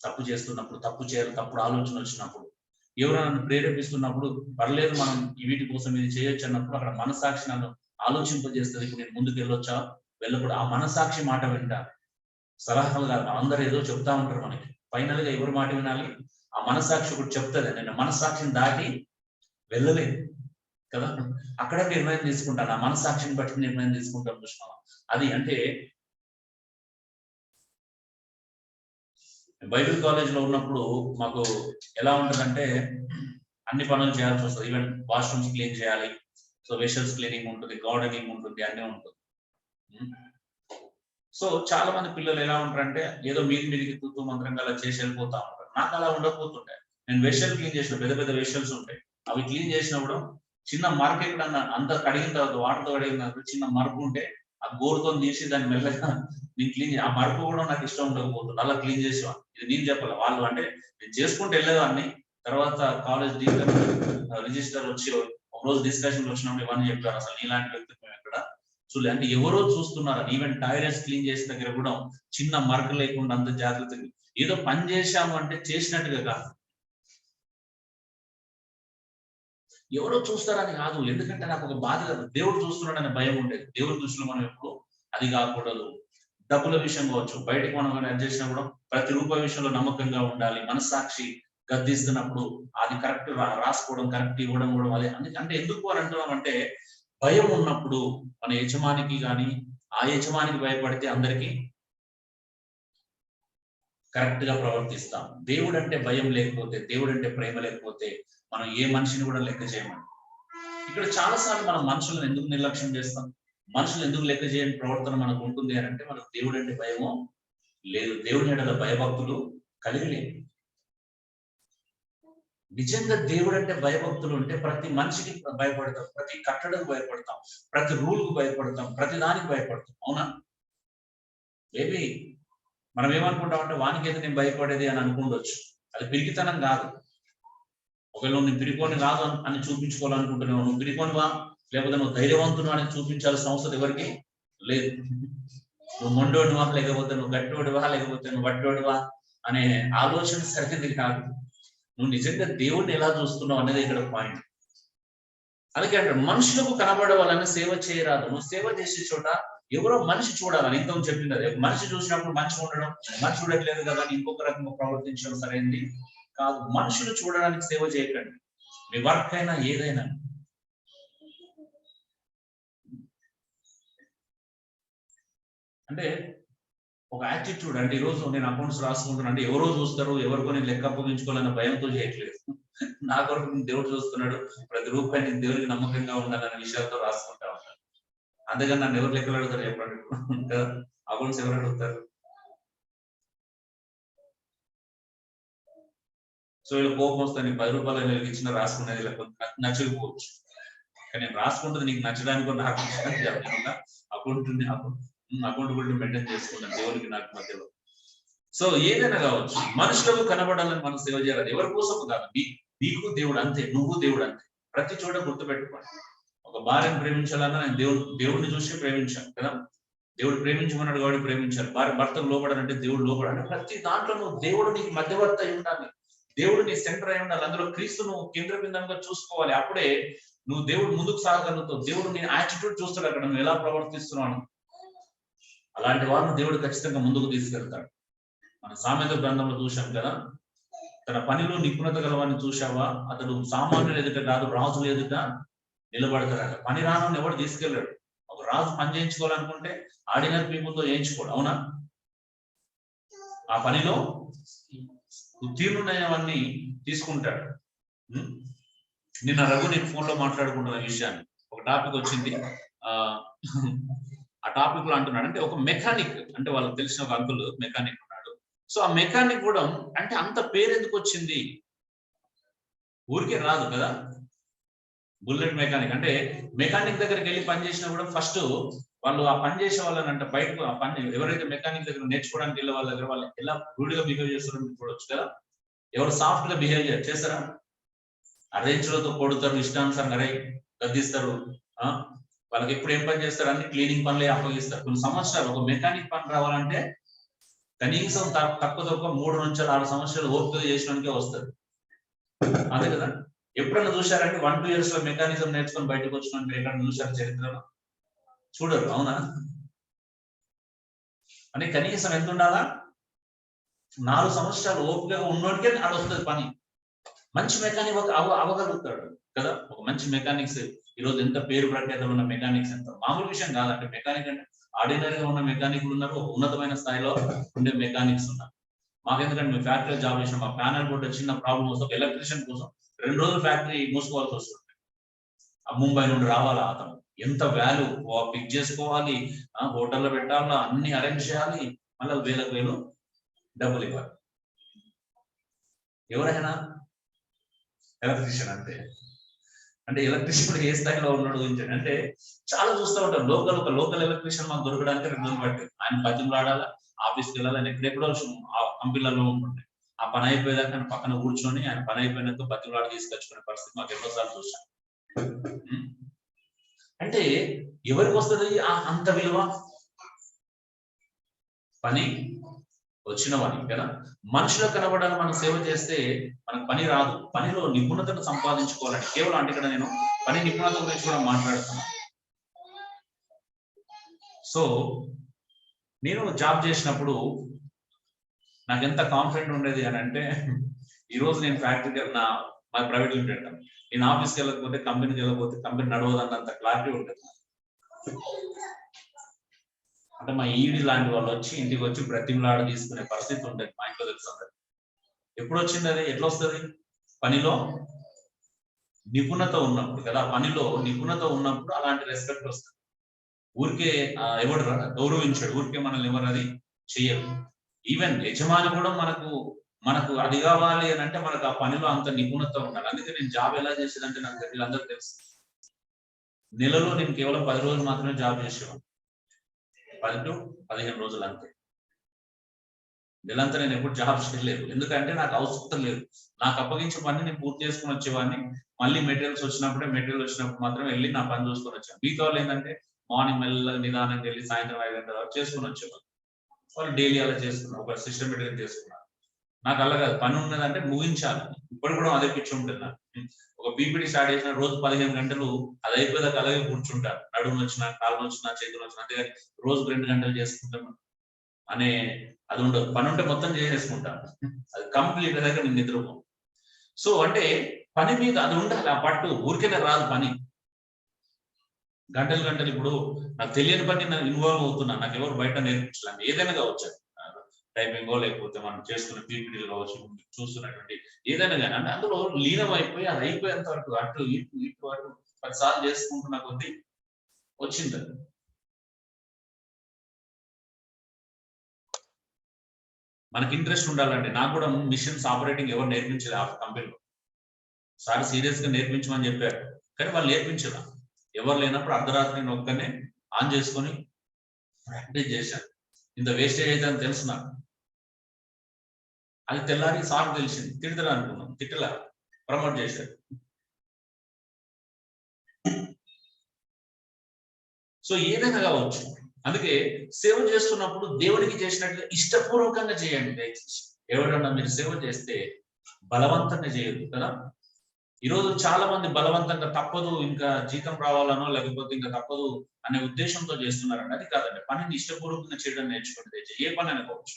తప్పు చేస్తున్నప్పుడు, తప్పు చేయాలి, తప్పుడు ఆలోచన వచ్చినప్పుడు, ఎవరు నన్ను ప్రేరేపిస్తున్నప్పుడు పర్లేదు మనం వీటి కోసం ఇది చేయొచ్చు అన్నప్పుడు అక్కడ మనసాక్షి నన్ను ఆలోచింపజేస్తుంది. ఇప్పుడు నేను ముందుకు వెళ్ళొచ్చా వెళ్ళకూడదు, ఆ మనసాక్షి మాట వింటా. సలహాలు కాదు, అందరూ ఏదో చెప్తా ఉంటారు మనకి. ఫైనల్ గా ఎవరి మాట వినాలి? ఆ మనసాక్షి ఒకటి చెప్తుంది. నేను మనసాక్షిని దాటి వెళ్ళలేదు కదా, అక్కడ నిర్ణయం తీసుకుంటాను. ఆ మనసాక్షిని బట్టి నిర్ణయం తీసుకుంటాను కృష్ణ. అది అంటే బైబిల్ కాలేజ్ లో ఉన్నప్పుడు మాకు ఎలా ఉంటదంటే అన్ని పనులు చేయాల్సి వస్తుంది. ఈవెన్ వాష్రూమ్స్ క్లీన్ చేయాలి, సో వెషల్స్ క్లీనింగ్ ఉంటుంది, గార్డెనింగ్ ఉంటుంది, అన్నీ ఉంటుంది. సో చాలా మంది పిల్లలు ఎలా ఉంటారంటే ఏదో మీదికి తూతూ మంత్రంగా అలా చేసి వెళ్ళిపోతా ఉంటారు. నాకు అలా ఉండకపోతుంటాయి. నేను వెషల్ క్లీన్ చేసిన పెద్ద పెద్ద వెషల్స్ ఉంటాయి, అవి క్లీన్ చేసినప్పుడు చిన్న మరక ఎక్కడన్నా అంత కడిగిన తర్వాత వాటర్తో కడిగిన తర్వాత చిన్న మరక ఉంటే ఆ గోరుతో తీసి దాన్ని మెల్లగా నేను క్లీన్ ఆ మరక కూడా నాకు ఇష్టం ఉండకపోతుంది, అలా క్లీన్ చేసేవాడిని. ఇది నేను చెప్పాలి, వాళ్ళు అంటే నేను చేసుకుంటూ వెళ్ళేవాడిని. తర్వాత కాలేజ్ డీన్ రిజిస్టర్ వచ్చి ఒక రోజు డిస్కషన్ వచ్చినప్పుడు ఇవన్నీ చెప్పారు. అసలు నీలాంటి వ్యక్తిత్వం ఎక్కడ చూడలే, అంటే ఎవరో చూస్తున్నారు. ఈవెన్ టాయిలెట్స్ క్లీన్ చేసిన దగ్గర కూడా చిన్న మరక లేకుండా అంత జాగ్రత్తగా ఏదో పని చేశాము అంటే చేసినట్టుగా కాదు, ఎవరో చూస్తారని కాదు. ఎందుకంటే నాకు ఒక బాధ్యత, దేవుడు చూస్తున్నాడనే భయం ఉండేది. దేవుడి దృష్టిలో మనం ఎప్పుడు అది కాకూడదు. డబ్బుల విషయం కావచ్చు, బయటకు మనం అడ్జస్ట్ చేసినప్పుడు ప్రతి రూపాయి విషయంలో నమ్మకంగా ఉండాలి. మనస్సాక్షి గద్దిస్తున్నప్పుడు అది కరెక్ట్ రాసుకోవడం, కరెక్ట్ ఇవ్వడం కూడా అదే. అంటే ఎందుకు అని అంటున్నాం అంటే భయం ఉన్నప్పుడు మన యజమానికి కానీ ఆ యజమానికి భయపడితే అందరికీ కరెక్ట్ గా ప్రవర్తిస్తాం. దేవుడు అంటే భయం లేకపోతే, దేవుడు అంటే ప్రేమ లేకపోతే మనం ఏ మనిషిని కూడా లెక్క చేయమని. ఇక్కడ చాలాసార్లు మనం మనుషులను ఎందుకు నిర్లక్ష్యం చేస్తాం? మనుషులు ఎందుకు లెక్క చేయని ప్రవర్తన మనకు ఉంటుంది అని అంటే మనకు దేవుడు అంటే భయమో లేదు, దేవుని ఎడల భయభక్తులు కలిగి లేదు. నిజంగా దేవుడు అంటే భయభక్తులు ఉంటే ప్రతి మనిషికి భయపడతాం, ప్రతి కట్టడకు భయపడతాం, ప్రతి రూల్కు భయపడతాం, ప్రతి దానికి భయపడతాం. అవునా? మేబీ మనం ఏమనుకుంటామంటే వానికి అయితే నేను భయపడేది అని అనుకుండొచ్చు. అది పిరికితనం కాదు. ఒకవేళ నువ్వు పిరికోని కాదు అని చూపించుకోవాలనుకుంటున్నావు, నువ్వు పిరికోనివా లేకపోతే నువ్వు ధైర్యవంతుడు అని చూపించాల్సిన అవసరం ఎవరికి లేదు. నువ్వు మొండోడివా లేకపోతే నువ్వు గట్టోడివా లేకపోతే నువ్వు వట్టోడివా అనే ఆలోచన సరిగ్గా కాదు. నువ్వు నిజంగా దేవుడిని ఎలా చూస్తున్నావు అనేది ఇక్కడ పాయింట్. అందుకే అంటే మనుషులకు కనబడవాలని సేవ చేయరాదు. నువ్వు సేవ చేసే చోట ఎవరో మనిషి చూడాలని ఇంకో చెప్పింది. అదే మనిషి చూసినప్పుడు మంచిగా ఉండడం, మనిషి చూడట్లేదు కదా ఇంకొక రకంగా ప్రవర్తించడం సరైనది కాదు. మనుషులు చూడడానికి సేవ చేయకండి, మీ వర్క్ అయినా ఏదైనా. అంటే ఒక యాటిట్యూడ్, అంటే ఈరోజు నేను అకౌంట్స్ రాసుకుంటున్నా అంటే ఎవరో చూస్తారు, ఎవరికో నేను లెక్క అప్పగించుకోవాలన్న భయంతో చేయట్లేదు. నా కొరకు దేవుడు చూస్తున్నాడు, ప్రతి రూపాయి నేను దేవుడికి నమ్మకంగా ఉండాలనే విషయాలతో రాసుకుంటా ఉంటాను. అంతేగాని నన్ను ఎవరు లెక్కలు అడుగుతారు చెప్పండి? అకౌంట్స్ ఎవరు అడుగుతారు? సో వీళ్ళు కోపం వస్తే నీకు 10 రూపాయలు ఇచ్చిన రాసుకునేది లేకపోతే నాకు నచ్చకపోవచ్చు, కానీ నేను రాసుకుంటుంది నీకు నచ్చడానికి నాకు అకౌంటబిలిటీ మెయింటైన్ చేసుకుంటాను దేవుడికి నాకు మధ్యలో. సో ఏదైనా కావచ్చు, మనుషులకు కనబడాలని మనం సేవ చేయాలి, ఎవరి కోసం కాదు. నీకు దేవుడు అంతే, నువ్వు దేవుడు అంతే. ప్రతి చోట గుర్తుపెట్టుకోండి. ఒక భార్యను ప్రేమించాలన్నా నేను దేవుడిని చూసి ప్రేమించాను కదా, దేవుడు ప్రేమించమన్నాడు కాబట్టి ప్రేమించాలి. భార్య భర్తకు లోపడాలంటే దేవుడు లోపడాలి. ప్రతి దాంట్లో నువ్వు దేవుడు నీకు మధ్యవర్తి అయి ఉండాలి, దేవుడు నీ సెంటర్ అయి ఉండాలి, అందులో క్రీస్తు నువ్వు కేంద్ర బిందంగా చూసుకోవాలి. అప్పుడే నువ్వు దేవుడు ముందుకు సాగగలుగుతావు. దేవుడు నీ యాటిట్యూడ్ చూస్తాడు, అక్కడ నువ్వు ఎలా ప్రవర్తిస్తున్నావు. అలాంటి వారిని దేవుడు ఖచ్చితంగా ముందుకు తీసుకెళ్తాడు. మన సామెత గ్రంథంలో చూశాం కదా, తన పనిలో నిపుణత గలవాన్ని చూశావా, అతడు సామాన్యులు ఎదుట కాదు రాజులు ఎదుట నిలబడతాడట. పని రాను ఎవడు తీసుకెళ్ళాడు. ఒక రాజు పని చేయించుకోవాలనుకుంటే ఆర్డినరీ పీపుల్తో చేయించుకోడు, అవునా? ఆ పనిలో ఉత్తీర్ణులైనవన్నీ తీసుకుంటాడు. నిన్న రఘు నేను ఫోన్ లో మాట్లాడుకుంటున్న విషయాన్ని, ఒక టాపిక్ వచ్చింది. ఆ టాపిక్ లో అంటున్నాడు అంటే ఒక మెకానిక్, అంటే వాళ్ళకి తెలిసిన ఒక అంకుల్ మెకానిక్ ఉన్నాడు. సో ఆ మెకానిక్ కూడా అంటే అంత పేరు ఎందుకు వచ్చింది? ఊరికే రాదు కదా. బుల్లెట్ మెకానిక్ అంటే మెకానిక్ దగ్గరికి వెళ్ళి పని చేసినా కూడా ఫస్ట్ వాళ్ళు ఆ పని చేసే వాళ్ళని అంటే బయటకు ఆ పని ఎవరైతే మెకానిక్ దగ్గర నేర్చుకోవడానికి వెళ్ళే వాళ్ళ దగ్గర వాళ్ళు ఎలా రూడ్గా బిహేవ్ చేస్తారో చూడొచ్చు కదా. ఎవరు సాఫ్ట్ గా బిహేవ్ చేస్తారా? అరేంజ్లతో కొడుతారు, ఇష్టానుసారంగా అరే గద్దిస్తారు. వాళ్ళకి ఎప్పుడు ఏం పని చేస్తారు? అన్ని క్లీనింగ్ పనులే అప్పగిస్తారు. కొన్ని సంవత్సరాలు ఒక మెకానిక్ పని రావాలంటే కనీసం తక్కువ 3 నుంచి 6 సంవత్సరాలు ఓపిక చేసినానికే వస్తుంది. అదే కదా. ఎప్పుడన్నా చూశారంటే 1-2 years లో మెకానిజం నేర్చుకొని బయటకు వచ్చిన ఎక్కడన్నా చూశారు చరిత్రలో? చూడరు, అవునా? అంటే కనీసం ఎంత ఉండాలా? 4 సంవత్సరాలు ఓపికగా ఉన్నోడికే అది వస్తుంది పని. మంచి మెకానిక్ అవ్వగలుగుతాడు కదా. ఒక మంచి మెకానిక్స్ ఈరోజు ఎంత పేరు ప్రఖ్యాతలు ఉన్న మెకానిక్స్ ఎంత మామూలు విషయం కాదంటే. మెకానిక్ అంటే ఆర్డినరీగా ఉన్న మెకానిక్లు ఉన్నారు, ఉన్నతమైన స్థాయిలో ఉండే మెకానిక్స్ ఉన్నారు. మాకెందుకంటే మేము ఫ్యాక్టరీలో జాబ్ చేసిన మా ప్యానల్ బోర్డు చిన్న ప్రాబ్లం వస్తే ఎలక్ట్రీషియన్ కోసం 2 రోజులు ఫ్యాక్టరీ మూసుకోవాల్సి వస్తుంది. ముంబై నుండి రావాలా అతను, ఎంత వాల్యూ పిక్ చేసుకోవాలి, హోటల్లో పెట్టాలా, అన్ని అరేంజ్ చేయాలి, మళ్ళీ వేలు డబ్బులు ఇవ్వాలి. ఎవరైనా ఎలక్ట్రీషియన్ అంటే ఎలక్ట్రీషియన్ ఏ స్థాయిలో ఉన్నాడు గురించి అంటే చాలా చూస్తూ ఉంటాం. ఒక లోకల్ ఎలక్ట్రీషియన్ మాకు దొరకడానికి 2 రోజులు పట్టింది. ఆయన బతిమలాడాలా, ఆఫీస్కి వెళ్ళాలి, ఆయన ఎక్కడెక్కడో కంపెనీలలో ఉంటుండే. ఆ పని అయిపోయేదాకా ఆయన పక్కన కూర్చొని ఆయన పని అయిపోయినాక బతిమలాడి తీసుకొచ్చుకునే పరిస్థితి మాకు ఎన్నోసార్లు చూసాం. అంటే ఎవరికి వస్తుంది అంత విలువ? పని వచ్చిన వాడికి కదా. మనుషులకు కనబడాలి మనం సేవ చేస్తే మనకు పని రాదు. పనిలో నిపుణతను సంపాదించుకోవాలని కేవలం అంటే ఇక్కడ నేను పని నిపుణత గురించి కూడా మాట్లాడుతున్నాను. సో నేను జాబ్ చేసినప్పుడు నాకు ఎంత కాన్ఫిడెంట్ ఉండేది అని అంటే, ఈ రోజు నేను ఫ్యాక్టరీకి మా ప్రైవేట్ లిమిటెడ్, నేను ఆఫీస్కి వెళ్ళకపోతే కంపెనీకి వెళ్ళకపోతే కంపెనీ నడవదన్నంత క్లారిటీ ఉంటుంది. అంటే మా ఈడి లాంటి వాళ్ళు వచ్చి ఇంటికి వచ్చి బ్రతిమలాడ తీసుకునే పరిస్థితి ఉండేది మా ఇంట్లో తెలుసు. ఎప్పుడు వచ్చింది అది? ఎట్లా వస్తుంది? పనిలో నిపుణత ఉన్నప్పుడు కదా. పనిలో నిపుణత ఉన్నప్పుడు అలాంటి రెస్పెక్ట్ వస్తుంది. ఊరికే ఎవడు గౌరవించాడు, ఊరికే మనల్ని ఎవరు అది చెయ్యరు. ఈవెన్ యజమాని కూడా మనకు అది కావాలి అని అంటే మనకు ఆ పనిలో అంత నిపుణత ఉండాలి. అందుకే నేను జాబ్ ఎలా చేసేదంటే నాకు వీళ్ళందరూ తెలుసు. నెలలో నేను కేవలం 10 రోజులు మాత్రమే జాబ్ చేసేవాడు. 10 to 15 రోజులు అంతే. నెలంతా నేను ఎప్పుడు జాబ్ చేయలేదు. ఎందుకంటే నాకు అవసరం లేదు. నాకు అప్పగించే పని నేను పూర్తి చేసుకుని వచ్చేవాడిని. మళ్ళీ మెటీరియల్ వచ్చినప్పుడు మాత్రం వెళ్ళి నా పని చూసుకొని వచ్చాను. మిగతా వాళ్ళు ఏంటంటే మార్నింగ్ మెల్లగా నిదానంగా వెళ్ళి సాయంత్రం 5 గంటల వరకు చేసుకుని వచ్చేవాళ్ళు. వాళ్ళు డైలీ అలా చేసుకున్నారు, ఒక సిస్టమేటిక్ చేసుకున్నారు. నాకు అలా కాదు, పని ఉన్నదంటే ముగించాలి. ఇప్పుడు కూడా అదే పిచ్చి ఉంటుంది నాకు. ఒక పీపీటీ స్టార్ట్ చేసిన రోజు 15 గంటలు అది అయిపోయేదాకా అలాగే కూర్చుంటాను. నడుము వచ్చినా, కాళ్ళు వచ్చినా, చేతులు వచ్చినా. అంతేగాని రోజు 2 గంటలు చేసుకుంటాను అనే అది ఉండదు. పని ఉంటే మొత్తం చేసేసుకుంటాను. అది కంప్లీట్ అయ్యాక నేను నిద్రపో. సో అంటే పని మీద అది ఉండాలి, ఆ పట్టు. ఊరికేనే రాదు పని. గంటలు ఇప్పుడు నాకు తెలియని పని నేను ఇన్వాల్వ్ అవుతున్నాను. నాకు ఎవరు బయట నేర్పించలేదు. ఏదైనా కావచ్చు, టైపింగో లేకపోతే మనం చేసుకున్న పీపీటీలు కావచ్చు, చూస్తున్నటువంటి ఏదైనా కానీ అంటే అందులో లీనం అయిపోయి అది అయిపోయేంత వరకు అటు ఇటు 10 సార్లు చేసుకుంటున్న కొద్దీ వచ్చింది. మనకి ఇంట్రెస్ట్ ఉండాలండి. నాకు కూడా మిషన్స్ ఆపరేటింగ్ ఎవరు నేర్పించలేదు ఆ కంపెనీలో. సార్ సీరియస్ గా నేర్పించమని చెప్పారు, కానీ వాళ్ళు నేర్పించదా. ఎవరు లేనప్పుడు అర్ధరాత్రి నేను ఒక్కనే ఆన్ చేసుకొని ప్రాక్టీస్ చేశాను. ఇంత వేస్టేజ్ అయితే అని తెలుసు నాకు. అది తెల్లారి సార్ తెలిసింది, తిడతారు అనుకున్నాం. తిట్టలా, ప్రమోట్ చేశారు. సో ఏదైనా కావచ్చు. అందుకే సేవ చేస్తున్నప్పుడు దేవుడికి చేసినట్లుగా ఇష్టపూర్వకంగా చేయండి. దయచేసి ఎవరన్నా మీరు సేవ చేస్తే బలవంతంగా చేయొద్దు కదా. ఈరోజు చాలా మంది బలవంతంగా తప్పదు, ఇంకా జీతం రావాలనో లేకపోతే ఇంకా తప్పదు అనే ఉద్దేశంతో చేస్తున్నారండి. అది కాదండి. పనిని ఇష్టపూర్వకంగా చేయడం నేర్చుకుంటే ఏ పని అనుకోవచ్చు.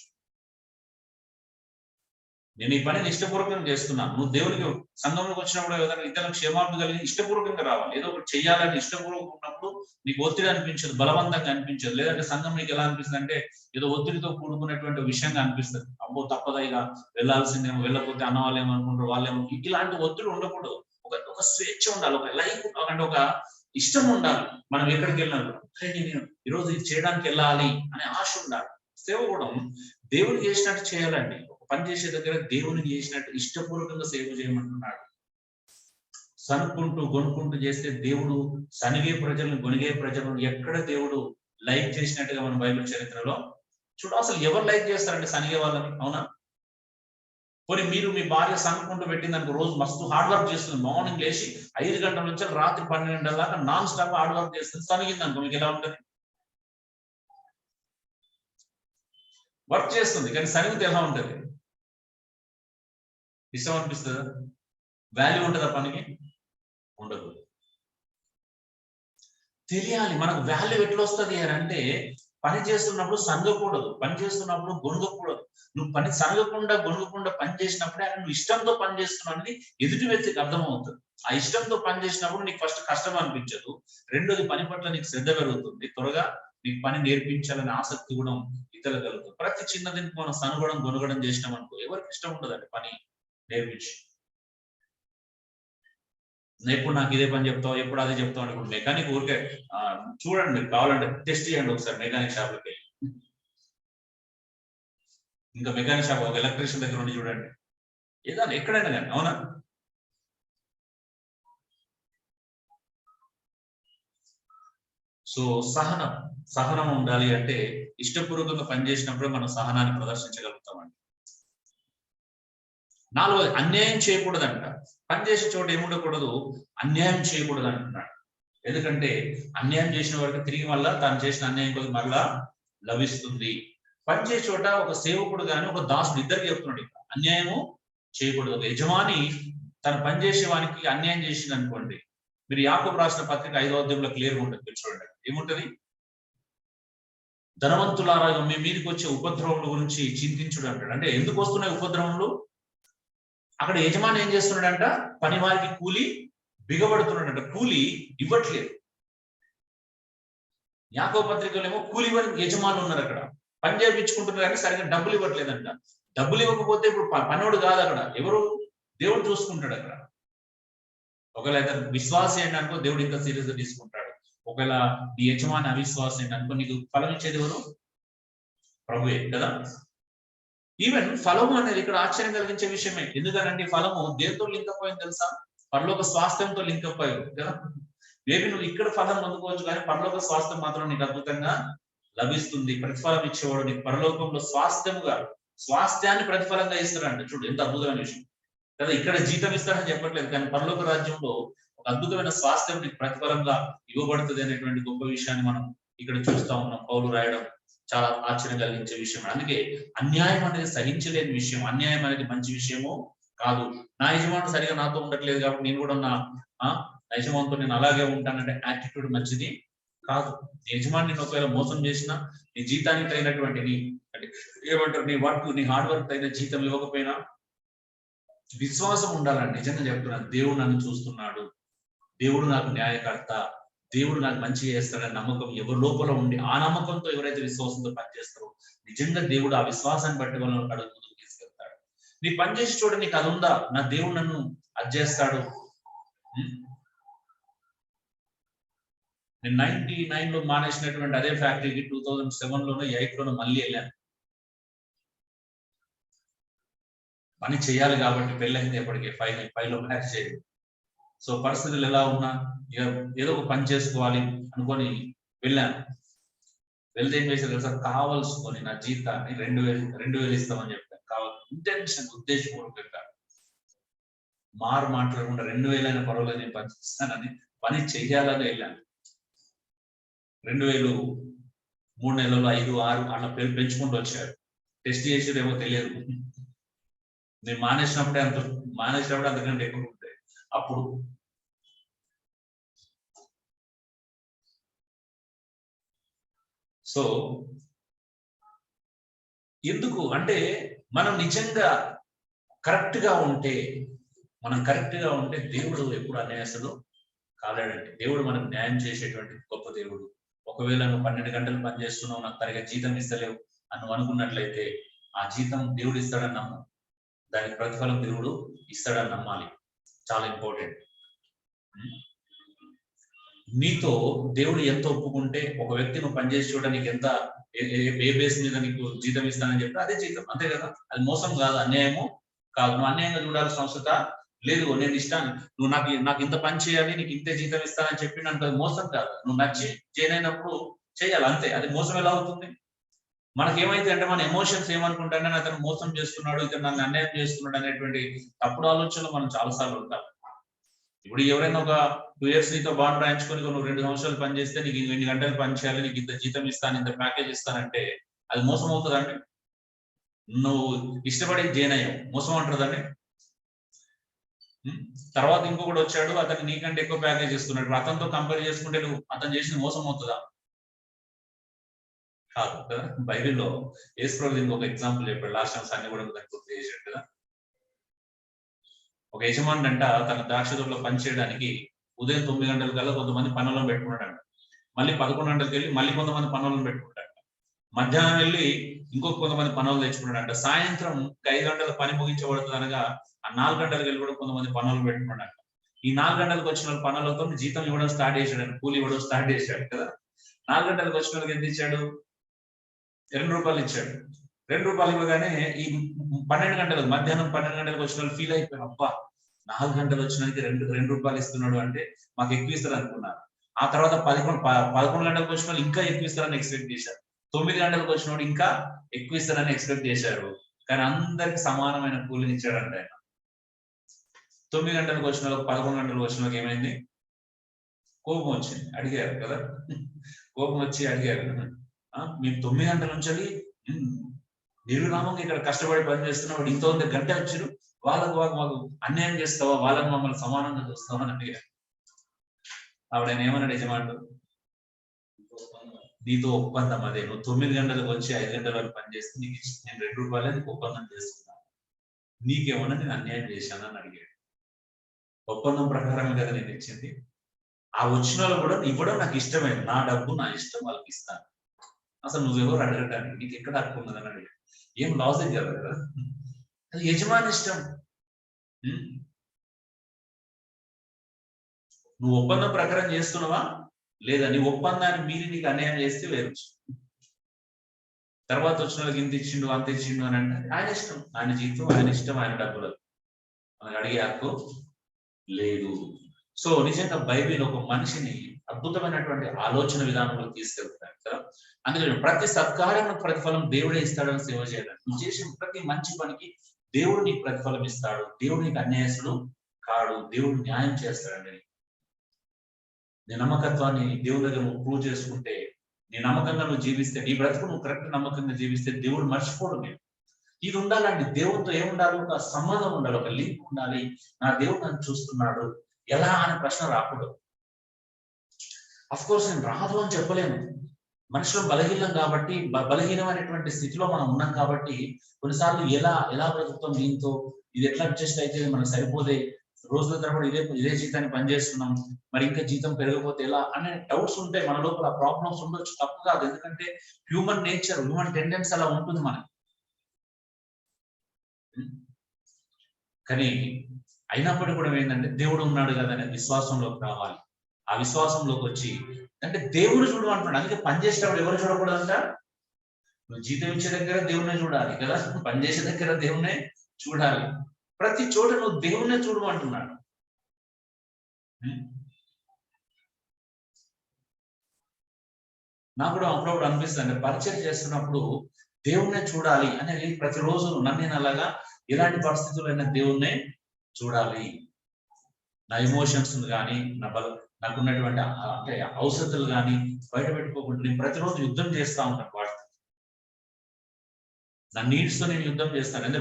నేను ఈ పనిని ఇష్టపూర్వకంగా చేస్తున్నాను. నువ్వు దేవునికి సంఘంలోకి వచ్చినప్పుడు ఏదైనా ఇతరులకు క్షేమాభివృద్ధి కలిగి ఇష్టపూర్వకంగా రావాలి. ఏదో ఒకటి చెయ్యాలని ఇష్టపూర్వకంగా ఉన్నప్పుడు నీకు ఒత్తిడి అనిపించదు, బలవంతంగా అనిపించదు. లేదంటే సంఘం నీకు ఎలా అనిపిస్తుంది అంటే ఏదో ఒత్తిడితో కూడుకున్నటువంటి విషయంగా అనిపిస్తుంది. అబ్బో తప్పదా, ఇక వెళ్ళాల్సిందేమో, వెళ్ళకపోతే అన్న వాళ్ళు ఏమనుకుంటారు, వాళ్ళేమో. ఇలాంటి ఒత్తిడి ఉండకూడదు. ఒక స్వేచ్ఛ ఉండాలి, ఒక లైఫ్ అంటే ఒక ఇష్టం ఉండాలి. మనం ఎక్కడికి వెళ్ళినప్పుడు నేను ఈరోజు ఇది చేయడానికి వెళ్ళాలి అనే ఆశ ఉండాలి. సేవ కూడా దేవుడికి చేసినట్టు చేయాలండి. పని చేసే దగ్గర దేవునికి చేసినట్టు ఇష్టపూర్వకంగా సేవ చేయమంటున్నాడు. సనుక్కుంటూ గొనుక్కుంటూ చేస్తే దేవుడు సనిగే ప్రజలను, గొనిగే ప్రజలను ఎక్కడ దేవుడు లైక్ చేసినట్టుగా మన బైబిల్ చరిత్రలో చూడ. అసలు ఎవరు లైక్ చేస్తారంటే సనిగే వాళ్ళని, అవునా? పోనీ మీరు మీ భార్య సనుక్కుంటూ పెట్టిందనుకో, రోజు మస్తు హార్డ్ వర్క్ చేస్తుంది, మార్నింగ్ లేచి 5 గంటల నుంచి రాత్రి 12 గంటల దాకా నాన్ స్టాప్ హార్డ్ వర్క్ చేస్తుంది. సనిగింది అనుకో, మీకు ఎలా ఉంటుంది? వర్క్ చేస్తుంది కానీ సనిగితే ఎలా ఉంటుంది? ఇష్టం అనిపిస్తుందా? వాల్యూ ఉంటుందా పనికి? ఉండదు. తెలియాలి మనకు వాల్యూ ఎట్లా వస్తుంది అని అంటే, పని చేస్తున్నప్పుడు సనగకూడదు, పని చేస్తున్నప్పుడు గొణగకూడదు. నువ్వు పని సనగకుండా గొణగకుండా పని చేసినప్పుడే నువ్వు ఇష్టంతో పని చేస్తున్నావు ఎదుటి వ్యక్తికి అర్థమవుతుంది. ఆ ఇష్టంతో పని చేసినప్పుడు నీకు ఫస్ట్ కష్టం అనిపించదు, రెండోది పని పట్ల నీకు శ్రద్ధ పెరుగుతుంది, త్వరగా నీకు పని నేర్పించాలనే ఆసక్తి కూడా ఇతరులు కలుగుతుంది. ప్రతి చిన్నదికి మనం సనుగడం గొనగడం చేసినాం అనుకో ఎవరికి ఇష్టం ఉండదండి పని నేర్పించి. ఎప్పుడు నాకు ఇదే పని చెప్తావు, ఎప్పుడు అదే చెప్తావు అని. ఇప్పుడు మెకానిక్ ఊరికే చూడండి, మీరు కావాలంటే టెస్ట్ చేయండి ఒకసారి మెకానిక్ షాప్ లోకి. ఇంకా మెకానిక్ షాప్ ఒక ఎలక్ట్రీషియన్ దగ్గర ఉండి చూడండి, ఏదైనా ఎక్కడైనా కానీ. అవునా? సో సహనం ఉండాలి అంటే ఇష్టపూర్వకంగా పనిచేసినప్పుడే మనం సహనాన్ని ప్రదర్శించగలుగుతామండి. నాలుగోది అన్యాయం చేయకూడదంట. పనిచేసే చోట ఏముండకూడదు, అన్యాయం చేయకూడదు అంటున్నాడు. ఎందుకంటే అన్యాయం చేసిన వారికి తిరిగి మళ్ళా తాను చేసిన అన్యాయం కొద్ది మళ్ళా లభిస్తుంది. పనిచేసే చోట ఒక సేవకుడు గాని ఒక దాసుడు ఇద్దరికి చెప్తున్నాడు, అన్యాయము చేయకూడదు. ఒక యజమాని తన పనిచేసే వానికి అన్యాయం చేసింది అనుకోండి, మీరు యాకోబు రాసిన పత్రిక 5వ అధ్యాయంలో క్లియర్గా ఉంటుంది, చూడండి ఏముంటది. ధనవంతులారా మీ మీదకి వచ్చే ఉపద్రవముల గురించి చింతించుడు అంటాడు. అంటే ఎందుకు వస్తున్నాయి ఉపద్రవములు? అక్కడ యజమాని ఏం చేస్తున్నాడంట, పని వారికి కూలి బిగబడుతున్నాడంట, కూలి ఇవ్వట్లేదు. యాకోబు పత్రికలో ఏమో కూలి యజమానులు ఉన్నారు, అక్కడ పని చేయించుకుంటున్నారు కానీ సరిగ్గా డబ్బులు ఇవ్వట్లేదంట. డబ్బులు ఇవ్వకపోతే ఇప్పుడు పనోడు కాదు, అక్కడ ఎవరు? దేవుడు చూసుకుంటాడు అక్కడ. ఒకవేళ విశ్వాసం ఏంటనుకో దేవుడు ఇంకా సీరియస్ గా తీసుకుంటాడు. ఒకవేళ నీ యజమాని అవిశ్వాసం ఏంటనుకో నీకు ఫలం ఇచ్చేది ఎవరు? ప్రభువే కదా. ఈవెన్ ఫలము అనేది ఇక్కడ ఆశ్చర్యం కలిగించే విషయమే. ఎందుకనంటే ఫలము దేంతో లింకప్ అయింది తెలుసా? పరలోక స్వాస్థ్యంతో లింకప్ అయ్యి కదా. మేబీ నువ్వు ఇక్కడ ఫలం పొందుకోవచ్చు కానీ పరలోక స్వాస్థ్యం మాత్రం నీకు అద్భుతంగా లభిస్తుంది. ప్రతిఫలం ఇచ్చేవాడు నీకు పరలోకంలో స్వాస్థ్యాన్ని ప్రతిఫలంగా ఇస్తాడంట. చూడు ఎంత అద్భుతమైన విషయం కదా. ఇక్కడ జీతం ఇస్తాడని చెప్పట్లేదు, కానీ పరలోక రాజ్యంలో ఒక అద్భుతమైన స్వాస్థ్యం నీకు ప్రతిఫలంగా ఇవ్వబడుతుంది అనేటువంటి గొప్ప విషయాన్ని మనం ఇక్కడ చూస్తా ఉన్నాం. పౌలు రాయడం చాలా ఆశ్చర్యం కలిగించే విషయం. అందుకే అన్యాయం అనేది సహించలేని విషయం. అన్యాయం అనేది మంచి విషయము కాదు. నా యజమానుడు సరిగా నాతో ఉండట్లేదు కాబట్టి నేను కూడా నా యజమానితో నేను అలాగే ఉంటానంటే యాటిట్యూడ్ మంచిది కాదు. నీ యజమాని నేను ఒకవేళ మోసం చేసినా, నీ జీతానికి తగినటువంటి ఏమంటారు నీ వర్క్, నీ హార్డ్ వర్క్ తగిన జీతం ఇవ్వకపోయినా విశ్వాసం ఉండాలండి. నిజంగా చెప్తున్నాను, దేవుడు నన్ను చూస్తున్నాడు, దేవుడు నాకు న్యాయకర్త, దేవుడు నాకు మంచి చేస్తాడని నమ్మకం ఎవరి లోపల ఉండి ఆ నమ్మకంతో ఎవరైతే విశ్వాసంతో పనిచేస్తారో నిజంగా దేవుడు ఆ విశ్వాసాన్ని బట్టి వాళ్ళని అడుగు ముందుకు తీసుకెళ్తాడు. నీ పనిచేసి చూడ నీకు అది ఉందా, నా దేవుడు నన్ను అది చేస్తాడు. నేను 99లో మానేసినటువంటి అదే ఫ్యాక్టరీకి 2007లోనో 8లోనో మళ్ళీ వెళ్ళాను. పని చేయాలి కాబట్టి పెళ్ళైంది ఎప్పటికీ 5లో మ్యారేజ్ చేయాలి. సో పరిస్థితులు ఎలా ఉన్నా ఏదో ఒక పని చేసుకోవాలి అనుకొని వెళ్ళాను. వెళ్తే ఏం చేశారు తెలుసా, కావలసుకొని నా జీతాన్ని 2000 ఇస్తామని చెప్పాను. ఇంటెన్షన్ ఉద్దేశపూర్వకంగా మాట్లాడకుండా 2000 అయినా పర్వాలేదు నేను పని చేస్తానని పని చెయ్యాలని వెళ్ళాను. 2000 3 నెలలు 5, 6 అన్న పేరు పెంచుకుంటూ వచ్చారు. టెస్ట్ చేసేదేమో తెలియదు. నేను మానేసినప్పుడే అంతకంటే ఎక్కువ ఉంటాయి. అప్పుడు సో ఎందుకు అంటే మనం నిజంగా కరెక్ట్ గా ఉంటే దేవుడు ఎప్పుడు అన్యాయస్తుడు కాలేడండి. దేవుడు మనకు న్యాయం చేసేటువంటి గొప్ప దేవుడు. ఒకవేళ నువ్వు 12 గంటలు పని చేస్తున్నావు, నాకు తరగా జీతం ఇస్తలేవు అని నువ్వు అనుకున్నట్లయితే ఆ జీతం దేవుడు ఇస్తాడని నమ్ము, దానికి ప్రతిఫలం దేవుడు ఇస్తాడని నమ్మాలి. చాలా ఇంపార్టెంట్. నీతో దేవుడు ఎంత ఒప్పుకుంటే ఒక వ్యక్తి నువ్వు పనిచేసి చూడడానికి ఎంత ఏ బేస్ మీద నీకు జీతం ఇస్తానని చెప్తే అదే జీతం, అంతే కదా. అది మోసం కాదు, అన్యాయము కాదు. నువ్వు అన్యాయంగా చూడాల్సిన అవసరం లేదు. నేను ఇష్టాన్ని నువ్వు నాకు ఇంత పని చేయాలి, నీకు ఇంతే జీతం ఇస్తానని చెప్పి నాకు అది మోసం కాదు. నువ్వు నచ్చి చేయనప్పుడు చేయాలి, అంతే. అది మోసం ఎలా అవుతుంది? మనకేమైతే అంటే మన ఎమోషన్స్ ఏమనుకుంటానే అతను మోసం చేస్తున్నాడు, ఇతను నన్ను అన్యాయం చేస్తున్నాడు అనేటువంటి తప్పుడు ఆలోచనలు మనం చాలాసార్లు ఉంటాం. ఇప్పుడు ఎవరైనా ఒక 2 years నీతో బాండ్ రాయించుకొని నువ్వు 2 సంవత్సరాలు పని చేస్తే నీకు 2 గంటలు పని చేయాలి, నీకు ఇంత జీతం ఇస్తాను, ఇంత ప్యాకేజ్ ఇస్తానంటే అది మోసం అవుతుందండి. నువ్వు ఇష్టపడి జాయిన్ అయ్యావు, మోసం అంటారు దాన్ని. తర్వాత ఇంకొకటి వచ్చాడు, అతను నీకంటే ఎక్కువ ప్యాకేజ్ ఇస్తున్నాడు. అతనితో కంపేర్ చేసుకుంటే నువ్వు అతను చేసిన మోసం అవుతుందా? కాదు కదా. బైబిల్లో యేసుప్రభు ఇంకొక ఎగ్జాంపుల్ చెప్పాడు. లాస్ట్ టైం అన్ని కూడా గుర్తు చేశాడు కదా. ఒక యజమాని అంట తన ద్రాక్ష తోటలో పని చేయడానికి ఉదయం 9 గంటల కల్లా కొంతమంది పనులను పెట్టుకున్నాడంట. మళ్ళీ 11 గంటలకు వెళ్ళి మళ్ళీ కొంతమంది పనులను పెట్టుకుంటాడు. మధ్యాహ్నం వెళ్ళి ఇంకొక కొంతమంది పనులు తెచ్చుకున్నాడంట. సాయంత్రం 5 గంటల పని ముగించబడుతుంది అనగా ఆ 4 గంటలకు వెళ్ళి కూడా కొంతమంది పనులు పెట్టుకున్నాడంట. ఈ 4 గంటలకు వచ్చిన పనులతో జీతం ఇవ్వడం స్టార్ట్ చేశాడు, కూలి ఇవ్వడం స్టార్ట్ చేశాడు కదా. 4 గంటలకు వచ్చిన వాళ్ళకి ఎంత ఇచ్చాడు? 2 రూపాయలు ఇచ్చాడు. 2 రూపాయలు ఇవ్వగానే ఈ 12 గంటలకు మధ్యాహ్నం 12 గంటలకు వచ్చిన వాళ్ళు ఫీల్ అయిపోయారు, అబ్బా 4 గంటలు వచ్చినానికి 2 రూపాయలు ఇస్తున్నాడు అంటే మాకు ఎక్కువ ఇస్తారు అనుకున్నారు. ఆ తర్వాత 11 గంటలకు వచ్చిన వాళ్ళు ఇంకా ఎక్కువ ఇస్తారని ఎక్స్పెక్ట్ చేశారు. 9 గంటలకు వచ్చిన వాడు ఇంకా ఎక్కువ ఇస్తారని ఎక్స్పెక్ట్ చేశారు. కానీ అందరికి సమానమైన కూలిని ఇచ్చాడంట ఆయన. 9 గంటలకు వచ్చిన వాళ్ళకి 11 గంటలకు వచ్చిన వాళ్ళకి ఏమైంది? కోపం వచ్చింది, అడిగారు కదా. కోపం వచ్చి అడిగారు, మేము 9 గంటల నుంచి నిర్విరామంగా ఇక్కడ కష్టపడి పని చేస్తున్నాడు, ఇంత గంట వచ్చారు, వాళ్ళకు మాకు అన్యాయం చేస్తావా, వాళ్ళని మమ్మల్ని సమానంగా చూస్తావా అని అడిగారు. ఆవిడ ఆయన ఏమన్నాడు యజమానుడు, నీతో ఒప్పందం అదే, నువ్వు 9 గంటలకు వచ్చి 5 గంటల వరకు పని చేస్తే నీకు నేను 2 రూపాయలే నీకు ఒప్పందం చేస్తున్నాను, నీకేమన్నా నేను అన్యాయం చేశానని అడిగాడు. ఒప్పందం ప్రకారమే కదా నేను ఇచ్చింది, ఆ వచ్చిన వాళ్ళు కూడా ఇవ్వడం నాకు ఇష్టమే, నా డబ్బు నా ఇష్టం వాళ్ళకి ఇస్తాను, అసలు నువ్వెవరు అడగటానికి, నీకు ఎక్కడ హక్కు ఉన్నదని అడిగాడు. ఏం లాజిక్ కదా కదా, అది యజమాని ఇష్టం. నువ్వు ఒప్పందం ప్రకారం చేస్తున్నావా లేదా, నీ ఒప్పందాన్ని మీరి నీకు అన్యాయం చేస్తే వేరు. తర్వాత వచ్చిన వాళ్ళకి ఇంత ఇచ్చిండు అంత ఇచ్చిండు అని అంటే ఆయన ఇష్టం, ఆయన జీతం ఆయన ఇష్టం, ఆయన డబ్బులు, మనకు అడిగే హక్కు లేదు. సో నిజంగా బైబిల్ ఒక మనిషిని అద్భుతమైనటువంటి ఆలోచన విధానంలో తీసుకెళ్తాడు కదా. అందుకని ప్రతి సత్కార్యం ప్రతిఫలం దేవుడే ఇస్తాడని సేవ చేయాలి. నువ్వు చేసిన ప్రతి మంచి పనికి దేవుడు నీకు ప్రతిఫలం ఇస్తాడు. దేవుడు నీకు అన్యాయస్తుడు కాడు, దేవుడు న్యాయం చేస్తాడండి. నీ నమ్మకత్వాన్ని దేవుడి దగ్గర నువ్వు ప్రూవ్ చేసుకుంటే, నీ నమ్మకంగా నువ్వు జీవిస్తే, నీ బ్రతుకు నువ్వు కరెక్ట్ నమ్మకంగా జీవిస్తే దేవుడు మర్చిపోడు. నేను ఇది ఉండాలండి, దేవుడితో ఏముండాలి, ఒక సంబంధం ఉండాలి, ఒక లింక్ ఉండాలి. నా దేవుడు నన్ను చూస్తున్నాడు ఎలా అనే ప్రశ్న రాకూడదు. అఫ్ కోర్స్ నేను రాదు అని చెప్పలేను, మనుషులు బలహీనం కాబట్టి, బలహీనమైనటువంటి స్థితిలో మనం ఉన్నాం కాబట్టి కొన్నిసార్లు ఎలా బ్రతుకుతాం, దీంతో ఇది ఎట్లా అడ్జస్ట్ అయితే మనకు సరిపోతే, రోజుల తరబడి ఇదే జీతాన్ని పనిచేస్తున్నాం, మరి ఇంకా జీతం పెరగకపోతే ఎలా అనే డౌట్స్ ఉంటాయి మన లోపల. ప్రాబ్లమ్స్ ఉండొచ్చు, తప్పు కాదు, ఎందుకంటే హ్యూమన్ నేచర్, హ్యూమన్ టెండెన్సీ అలా ఉంటుంది మనకి. కానీ అయినప్పటికీ కూడా ఏంటంటే దేవుడు ఉన్నాడు కదా అనే విశ్వాసంలోకి రావాలి. ఆ విశ్వాసంలోకి వచ్చి, అంటే దేవుడు చూడు అంటున్నాడు. అందుకే పనిచేసేటప్పుడు ఎవరు చూడకూడదంట, నువ్వు జీతం ఇచ్చే దగ్గర దేవుణ్ణే చూడాలి కదా, పనిచేసే దగ్గర దేవుణ్ణే చూడాలి. ప్రతి చోట నువ్వు దేవుణ్ణే చూడు అంటున్నాడు. నాకు కూడా అప్పుడప్పుడు అనిపిస్తుంది, పరిచయం చేస్తున్నప్పుడు దేవుణ్ణే చూడాలి అనేది ప్రతిరోజు నన్ను అలాగా ఎలాంటి పరిస్థితులైనా దేవుణ్ణే చూడాలి. నా ఎమోషన్స్ కానీ నాకున్నటువంటి అంటే ఔషధాలు కానీ బయట పెట్టుకోకుండా నేను ప్రతిరోజు యుద్ధం చేస్తా ఉంటాను వాటితో. నా నీడ్స్ తో నేను యుద్ధం చేస్తాను. అంటే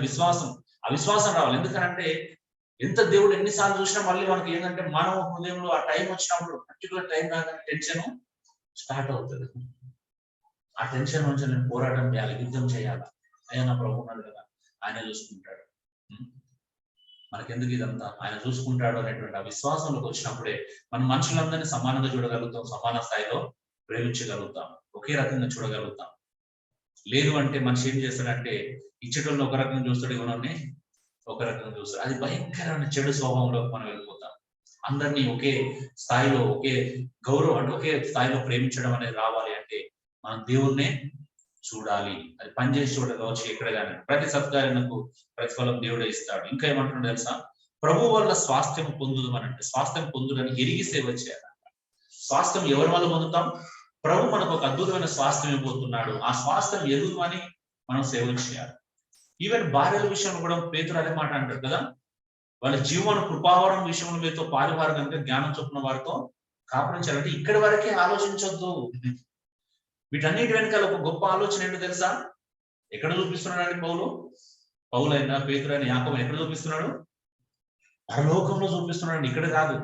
అవిశ్వాసం రావాలి. ఎందుకంటే ఎంత దేవుడు ఎన్నిసార్లు చూసినా మళ్ళీ మనకి ఏంటంటే మానవ హృదయంలో ఆ టైం వచ్చినప్పుడు, పర్టికులర్ టైం రాగానే టెన్షన్ స్టార్ట్ అవుతుంది. ఆ టెన్షన్ నుంచి నేను పోరాటం చేయాలి, యుద్ధం చేయాలి. అయ్యా నా ప్రభు ఉన్నాడు కదా, ఆయన చూసుకుంటాడు, మనకెందుకు ఇదంతా, ఆయన చూసుకుంటాడు అనేటువంటి ఆ విశ్వాసంలోకి వచ్చినప్పుడే మనం మనుషులందరినీ సమానంగా చూడగలుగుతాం, సమాన స్థాయిలో ప్రేమించగలుగుతాం, ఒకే రకంగా చూడగలుగుతాం. లేదు అంటే మనిషి ఏం చేస్తాడంటే ఇచ్చటోళ్ళని ఒక రకంగా చూస్తాడు, ఇవన్నీ ఒక రకంగా చూస్తాడు. అది భయంకరమైన చెడు స్వభావంలోకి మనం వెళ్ళిపోతాం. అందరినీ ఒకే స్థాయిలో, ఒకే గౌరవం అంటే ఒకే స్థాయిలో ప్రేమించడం అనేది రావాలి అంటే మనం దేవుణ్ణే చూడాలి. అది పనిచేసి చూడ కావచ్చు, ఎక్కడ కానీ ప్రతి సత్కార్యానికి ప్రతిఫలం దేవుడే ఇస్తాడు. ఇంకా ఏమంటున్నాడు తెలుసా, ప్రభు వల్ల స్వాస్థ్యం పొందుదు అనంటే, స్వాస్థ్యం పొందుదని ఎరిగి సేవ చేయాలంట. స్వాస్థ్యం ఎవరి వల్ల పొందుతాం? ప్రభు మనకు ఒక అద్భుతమైన స్వాస్థ్యం ఇవ్వబోతున్నాడు. ఆ స్వాస్థ్యం ఎదుగుమని మనం సేవ చేయాలి. ఈవెన్ భార్యల విషయంలో కూడా పేతురు అదే మాట అంటారు కదా, వాళ్ళ జీవన కృపావరం విషయంలో మీతో పాలువారు కనుక జ్ఞానం చొప్పున వారితో కాపురించాలంటే ఇక్కడి వరకే ఆలోచించొద్దు. వీటన్నిటి వెనకాల ఒక గొప్ప ఆలోచన ఏంటో తెలుసా? ఎక్కడ చూపిస్తున్నాడు అండి పౌలు అయినా, పేతురు అయినా, యాకోబు ఎక్కడ చూపిస్తున్నాడు? పరలోకంలో చూపిస్తున్నాడు, ఇక్కడ కాదు.